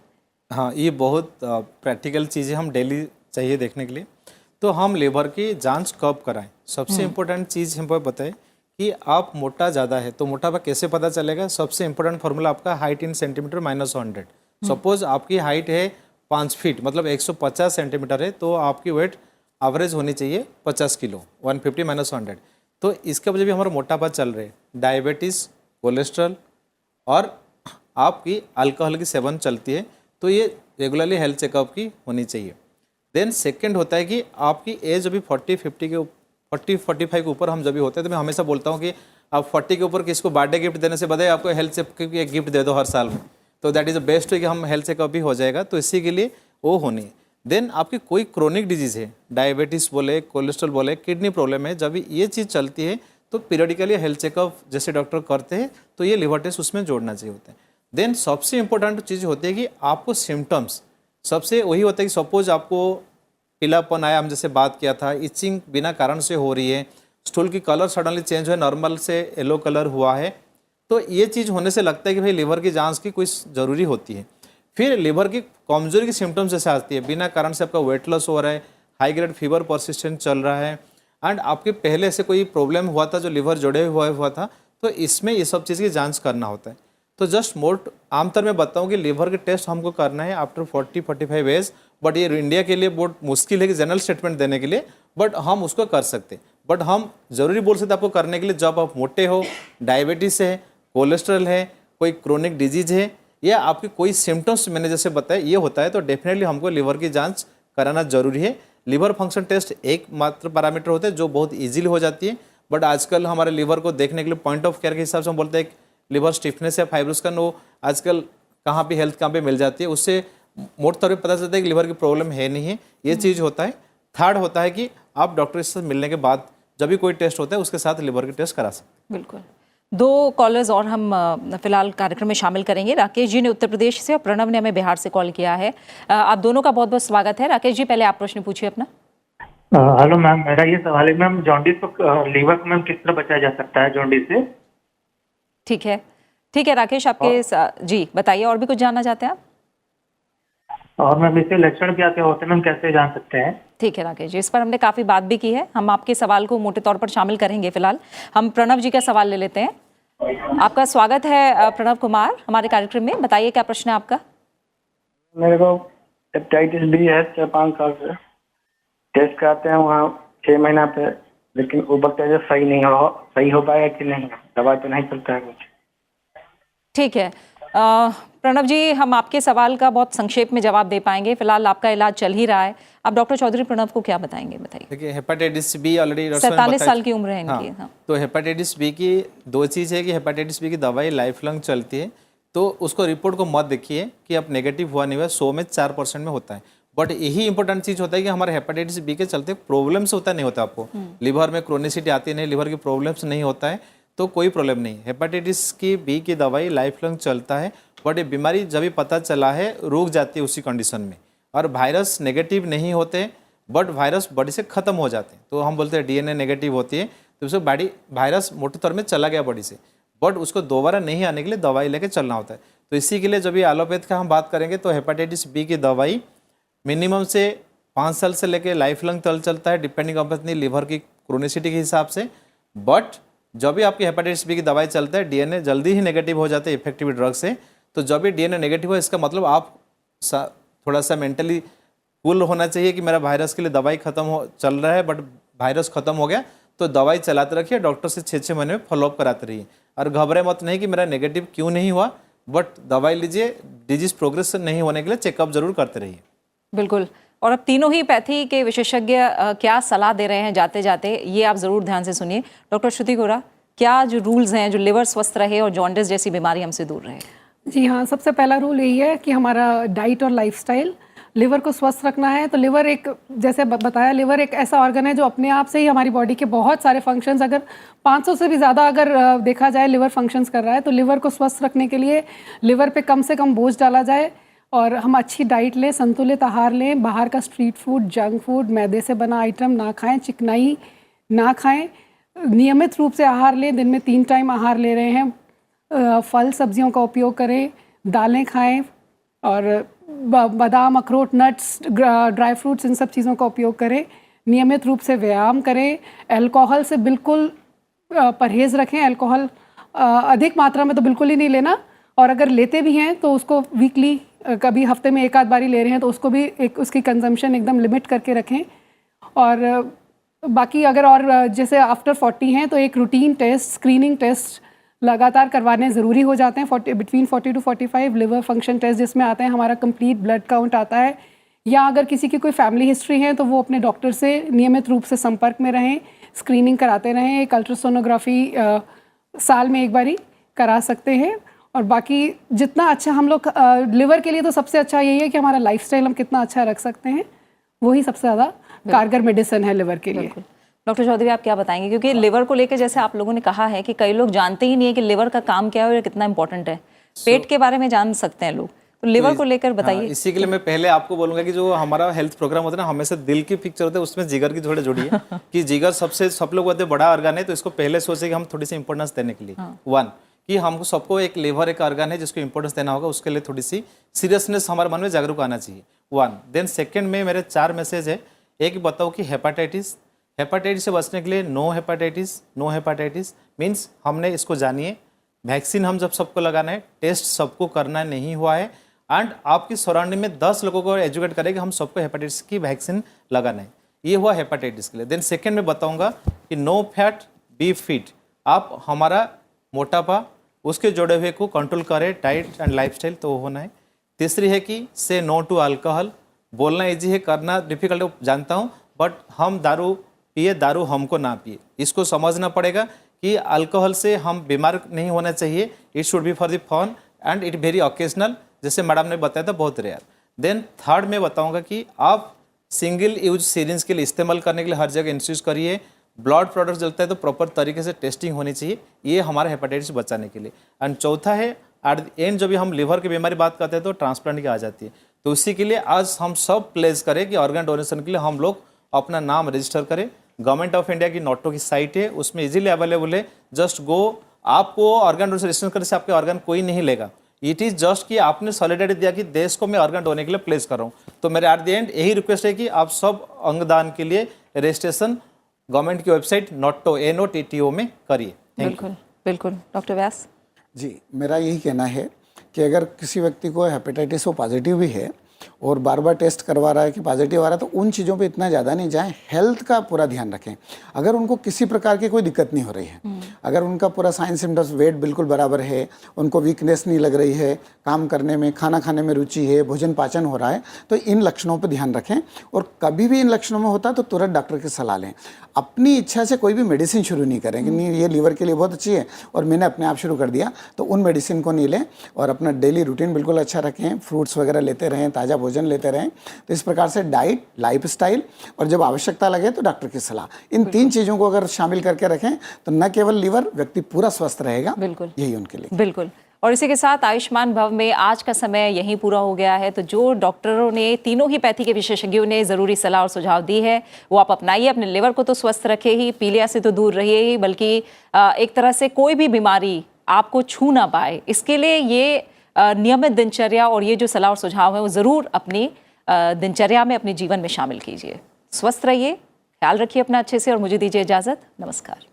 हाँ, ये बहुत प्रैक्टिकल चीज़ें हम डेली चाहिए देखने के लिए। तो हम लिवर की जांच कब कराएं? सबसे इम्पोर्टेंट चीज़ हमको बताएं कि आप मोटा ज़्यादा है तो मोटापा कैसे पता चलेगा? सबसे इम्पोर्टेंट फार्मूला आपका हाइट इन सेंटीमीटर -100। सपोज आपकी हाइट है 5 फीट, मतलब 150 सेंटीमीटर है, तो आपकी वेट एवरेज होनी चाहिए 50 किलो, 150 - 100। तो इसके वजह भी हमारा मोटापा चल रहे, डायबिटीज़, कोलेस्ट्रॉल और आपकी अल्कोहल की सेवन चलती है, तो ये रेगुलरली हेल्थ चेकअप की होनी चाहिए। देन सेकंड होता है कि आपकी एज अभी 40-45 के ऊपर हम जब भी होते हैं, तो मैं हमेशा बोलता हूँ कि आप 40 के ऊपर किसको बर्थडे गिफ्ट देने से बताइए आपको हेल्थ चेकअप की एक गिफ्ट दे दो हर साल में, तो that is the best way कि हम हेल्थ चेकअप भी हो जाएगा। तो इसी के लिए वो होनी है। देन आपकी कोई क्रोनिक डिजीज़ है, डायबिटीज़ बोले, कोलेस्ट्रॉल बोले, किडनी प्रॉब्लम है, जब ये चीज़ चलती है तो पीरियडिकली हेल्थ चेकअप जैसे डॉक्टर करते हैं तो ये लिवर टेस्ट उसमें जोड़ना चाहिए होता है। देन सबसे इंपॉर्टेंट चीज़ होती है कि आपको सिम्टम्स, सबसे वही होता है कि सपोज आपको पीलापन आया, हम जैसे बात किया था, इचिंग बिना कारण से हो रही है, स्टूल की कलर सडनली चेंज हुआ, नॉर्मल से येलो कलर हुआ है, तो ये चीज़ होने से लगता है कि भाई लिवर की जांच की कोई ज़रूरी होती है। फिर लिवर की कमजोरी की सिम्टम्स जैसे आती है, बिना कारण से आपका वेट लॉस हो रहा है, हाई ग्रेड फीवर परसिस्टेंट चल रहा है, एंड आपके पहले से कोई प्रॉब्लम हुआ था जो लिवर जुड़े हुआ था, तो इसमें ये सब चीज़ की जांच करना होता है। तो जस्ट मोट आमतौर में बताऊं कि लिवर के टेस्ट हमको करना है आफ्टर 40-45 एज, बट ये इंडिया के लिए बहुत मुश्किल है कि जनरल स्टेटमेंट देने के लिए, बट हम उसको कर सकते हैं। बट हम ज़रूरी बोल सकते आपको करने के लिए जब आप मोटे हो, डायबिटीज़ है, कोलेस्ट्रॉल है, कोई क्रोनिक डिजीज है, या आपके कोई सिम्टम्स मैंने जैसे बताया ये होता है, तो डेफिनेटली हमको लिवर की जांच कराना जरूरी है। लिवर फंक्शन टेस्ट एक मात्र पैरामीटर होता है जो बहुत इजीली हो जाती है, बट आजकल हमारे लिवर को देखने के लिए पॉइंट ऑफ केयर के हिसाब से हम बोलते हैं लिवर स्टिफनेस या फाइब्रोस का नो आजकल कहाँ पे हेल्थ कहाँ पे मिल जाती है, उससे मोटे तौर पर पता चलता है कि लिवर की प्रॉब्लम है नहीं है, ये चीज़ होता है। थर्ड होता है कि आप डॉक्टर से मिलने के बाद जब भी कोई टेस्ट होता है उसके साथ लिवर की टेस्ट करा सकते हैं। बिल्कुल। 2 कॉलर्स और हम फिलहाल कार्यक्रम में शामिल करेंगे। राकेश जी ने उत्तर प्रदेश से और प्रणव ने हमें बिहार से कॉल किया है। आप दोनों का बहुत बहुत स्वागत है। राकेश जी, पहले आप प्रश्न पूछिए अपना। हेलो मैम, मेरा ये सवाल है मैम, जॉन्डिस को लिवर को मैम किस तरह बचाया जा सकता है जॉन्डिस से? ठीक है राकेश, आपके जी बताइए, और भी कुछ जानना चाहते हैं आप? और मैम इसके लक्षण क्या क्या होते हैं मैम, कैसे जान सकते हैं? ठीक है राकेश जी, इस पर हमने काफ़ी बात भी की है, हम आपके सवाल को मोटे तौर पर शामिल करेंगे। फिलहाल हम प्रणव जी का सवाल ले लेते हैं। आपका स्वागत है प्रणव कुमार हमारे कार्यक्रम में, बताइए क्या प्रश्न है आपका? मेरे को हेपेटाइटिस बी है 4-5 साल से। टेस्ट कराते हैं वहाँ 6 महीना पे, लेकिन वो बच्चा जो सही हो पाएगा कि नहीं, दवा तो नहीं चलता है कुछ। ठीक है प्रणव जी, हम आपके सवाल का बहुत संक्षेप में जवाब दे पाएंगे। फिलहाल आपका इलाज चल ही रहा है। अब डॉक्टर चौधरी प्रणव को क्या बताएंगे, बताइए। देखिए हेपेटाइटिस बी ऑलरेडी 47 साल की उम्र है इनकी। हाँ। तो हेपेटाइटिस बी की दो चीज़ है कि हेपेटाइटिस बी की दवाई लाइफ लॉन्ग चलती है, तो उसको रिपोर्ट को मत देखिए कि अब नेगेटिव हुआ नहीं हुआ, 100 में 4% में होता है। बट यही इंपॉर्टेंट चीज़ होता है कि हमारे हेपेटाइटिस बी के चलते प्रॉब्लम्स होता नहीं होता, आपको लिवर में क्रोनिसिटी आती नहीं, लिवर की प्रॉब्लम्स नहीं होता है, तो कोई प्रॉब्लम नहीं। हेपेटाइटिस की बी की दवाई लाइफ लॉन्ग चलता है, बट ये बीमारी जब भी पता चला है रुक जाती है उसी कंडीशन में। और वायरस नेगेटिव नहीं होते, बट वायरस बॉडी से ख़त्म हो जाते हैं। तो हम बोलते हैं डीएनए नेगेटिव होती है, तो उसको बॉडी वायरस मोटे तौर में चला गया बॉडी से, बट उसको दोबारा नहीं आने के लिए दवाई लेके चलना होता है। तो इसी के लिए जब ये एलोपैथ का हम बात करेंगे तो हेपेटाइटिस बी की दवाई मिनिमम से 5 साल से लेके लाइफ लॉन्ग चलता है, डिपेंडिंग अपनी लिवर की क्रोनिसिटी के हिसाब से। बट जब भी आपकी हेपेटाइटिस बी की दवाई चलता है, डीएनए जल्दी ही नेगेटिव हो जाते हैं इफेक्टिव ड्रग से। तो जब भी डीएनए नेगेटिव हो, इसका मतलब आप थोड़ा सा मेंटली कूल होना चाहिए कि मेरा वायरस के लिए दवाई चल रहा है, बट वायरस खत्म हो गया, तो दवाई चलाते रखिए, डॉक्टर से 6-6 महीने में फॉलोअप कराते रहिए। और घबराए मत नहीं कि मेरा नेगेटिव क्यों नहीं हुआ, बट दवाई लीजिए, डिजीज प्रोग्रेस नहीं होने के लिए चेकअप जरूर करते रहिए। बिल्कुल। और अब तीनों ही पैथी के विशेषज्ञ क्या सलाह दे रहे हैं जाते जाते, ये आप ज़रूर ध्यान से सुनिए। डॉक्टर श्रुति गोरा, क्या जो रूल्स हैं जो लिवर स्वस्थ रहे और जॉन्डिस जैसी बीमारी हमसे दूर रहे? जी हाँ, सबसे पहला रूल यही है कि हमारा डाइट और लाइफस्टाइल, लिवर को स्वस्थ रखना है। तो लिवर एक, जैसे बताया, लिवर एक ऐसा ऑर्गन है जो अपने आप से ही हमारी बॉडी के बहुत सारे फंक्शंस, अगर 500 से भी ज़्यादा अगर देखा जाए लिवर फंक्शंस कर रहा है, तो लिवर को स्वस्थ रखने के लिए लिवर पे कम से कम बोझ डाला जाए और हम अच्छी डाइट लें, संतुलित आहार लें, बाहर का स्ट्रीट फूड, जंक फूड, मैदे से बना आइटम ना खाएं, चिकनाई ना खाएं, नियमित रूप से आहार लें, दिन में 3 टाइम आहार ले रहे हैं, फल सब्जियों का उपयोग करें, दालें खाएं और बादाम, अखरोट, नट्स, ड्राई फ्रूट्स, इन सब चीज़ों का उपयोग करें, नियमित रूप से व्यायाम करें, अल्कोहल से बिल्कुल परहेज़ रखें। अल्कोहल अधिक मात्रा में तो बिल्कुल ही नहीं लेना, और अगर लेते भी हैं तो उसको वीकली, कभी हफ्ते में 1 आध बारी ले रहे हैं तो उसको भी उसकी कंजम्पशन एकदम लिमिट करके रखें। और बाकी अगर और जैसे आफ्टर 40 हैं तो एक रूटीन टेस्ट, स्क्रीनिंग टेस्ट लगातार करवाने ज़रूरी हो जाते हैं। Between 40 to 45 liver function test, जिसमें आते हैं हमारा कंप्लीट ब्लड काउंट आता है, या अगर किसी की कोई फैमिली हिस्ट्री है तो वो अपने डॉक्टर से नियमित रूप से संपर्क में रहें, स्क्रीनिंग कराते रहें। एक अल्ट्रासोनोग्राफी साल में 1 बारी करा सकते हैं। और बाकी जितना अच्छा हम लोग, लिवर के लिए तो सबसे अच्छा यही है कि हमारा लाइफस्टाइल हम कितना अच्छा रख सकते हैं, वही सबसे ज़्यादा कारगर मेडिसिन है लिवर के लिए। डॉक्टर चौधरी, आप क्या बताएंगे, क्योंकि लिवर को लेकर जैसे आप लोगों ने कहा है कि कई लोग जानते ही नहीं है कि लिवर का काम क्या है और कितना इंपॉर्टेंट है। पेट के बारे में जान सकते हैं लोग, तो लिवर को लेकर बताइए। इसी के लिए मैं पहले आपको बोलूंगा कि जो हमारा हेल्थ प्रोग्राम होता है ना, हमेशा दिल की पिक्चर होता है, उसमें जिगर की थोड़ी जोड़ी है कि जिगर सब लोग बोलते हैं बड़ा ऑर्गन है, तो इसको पहले सोचे कि हम थोड़ी सी इंपॉर्टेंस देने के लिए। 1 कि हमको सबको एक लिवर एक ऑर्गन है जिसको इंपॉर्टेंस देना होगा, उसके लिए थोड़ी सी सीरियसनेस हमारे मन में जागरूक आना चाहिए। 1 देन सेकंड में मेरे 4 मैसेज है। एक बताओ कि हेपेटाइटिस से बचने के लिए नो हेपेटाइटिस मीन्स हमने इसको जानिए, वैक्सीन हम जब सबको लगाना है, टेस्ट सबको करना नहीं हुआ है, एंड आपकी सराउंडिंग में 10 लोगों को एजुकेट करें कि हम सबको हेपेटाइटिस की वैक्सीन लगाना है। ये हुआ हेपेटाइटिस के लिए। देन सेकेंड में बताऊंगा कि नो फैट बी फिट, आप हमारा मोटापा उसके जोड़े हुए को कंट्रोल करें, डाइट एंड लाइफस्टाइल तो होना है। तीसरी है कि से नो टू अल्कोहल, बोलना इजी है, करना डिफिकल्ट है, जानता हूँ, बट हम दारू पिए, दारू हमको ना पिए, इसको समझना पड़ेगा कि अल्कोहल से हम बीमार नहीं होना चाहिए। It should be for the fun and it very occasional, जैसे मैडम ने बताया था, बहुत रेयर। देन थर्ड में बताऊंगा कि आप सिंगल यूज सिरिंज के लिए इस्तेमाल करने के लिए हर जगह इंस्यूज करिए। ब्लड प्रोडक्ट जलता है तो प्रॉपर तरीके से टेस्टिंग होनी चाहिए, ये हमारा हेपेटाइटिस बचाने के लिए। एंड चौथा है एट द एंड जब भी हम लिवर की बीमारी बात करते हैं तो ट्रांसप्लांट की आ जाती है। तो उसी के लिए आज हम सब प्लेस करें कि ऑर्गन डोनेशन के लिए हम लोग अपना नाम रजिस्टर करें। गवर्नमेंट ऑफ इंडिया की नोटो की साइट है, उसमें इजीली अवेलेबल है। जस्ट गो, आपको ऑर्गन डोनेशन रजिस्टर करने से आपके ऑर्गन कोई नहीं लेगा। इट इज़ जस्ट कि आपने सॉलिडेरिटी दिया कि देश को मैं ऑर्गन डोने के लिए प्लेस कर रहा हूँ। तो मेरे एट द एंड यही रिक्वेस्ट है कि आप सब अंगदान के लिए रजिस्ट्रेशन गवर्नमेंट की वेबसाइट नोटो NOTTO में करिए। बिल्कुल बिल्कुल। डॉक्टर व्यास जी, मेरा यही कहना है कि अगर किसी व्यक्ति को हेपेटाइटिस ओ पॉजिटिव भी है और बार बार टेस्ट करवा रहा है कि पॉजिटिव आ रहा है, तो उन चीज़ों पे इतना ज़्यादा नहीं जाएं, हेल्थ का पूरा ध्यान रखें। अगर उनको किसी प्रकार की कोई दिक्कत नहीं हो रही है, अगर उनका पूरा साइन सिम्टम्स, वेट बिल्कुल बराबर है, उनको वीकनेस नहीं लग रही है, काम करने में, खाना खाने में रुचि है, भोजन पाचन हो रहा है, तो इन लक्षणों पर ध्यान रखें। और कभी भी इन लक्षणों में होता है तो तुरंत डॉक्टर की सलाह लें। अपनी इच्छा से कोई भी मेडिसिन शुरू नहीं करें कि नहीं ये लीवर के लिए बहुत अच्छी है और मैंने अपने आप शुरू कर दिया, तो उन मेडिसिन को नहीं लें। और अपना डेली रूटीन बिल्कुल अच्छा रखें, फ्रूट्स वगैरह लेते रहें, ताज़ा भोजन लेते रहें। तो इस प्रकार से डाइट, लाइफस्टाइल और जब आवश्यकता लगे तो डॉक्टर की सलाह, इन 3 चीज़ों को अगर शामिल करके रखें तो न केवल लीवर, व्यक्ति पूरा स्वस्थ रहेगा। बिल्कुल, यही उनके लिए। बिल्कुल। और इसी के साथ आयुष्मान भव में आज का समय यहीं पूरा हो गया है। तो जो डॉक्टरों ने, तीनों ही पैथी के विशेषज्ञों ने ज़रूरी सलाह और सुझाव दी है वो आप अपनाइए। अपने लिवर को तो स्वस्थ रखे ही, पीलिया से तो दूर रहिए ही, बल्कि एक तरह से कोई भी बीमारी आपको छू ना पाए, इसके लिए ये नियमित दिनचर्या और ये जो सलाह और सुझाव है वो ज़रूर अपनी दिनचर्या में, अपने जीवन में शामिल कीजिए। स्वस्थ रहिए, ख्याल रखिए अपना अच्छे से, और मुझे दीजिए इजाज़त। नमस्कार।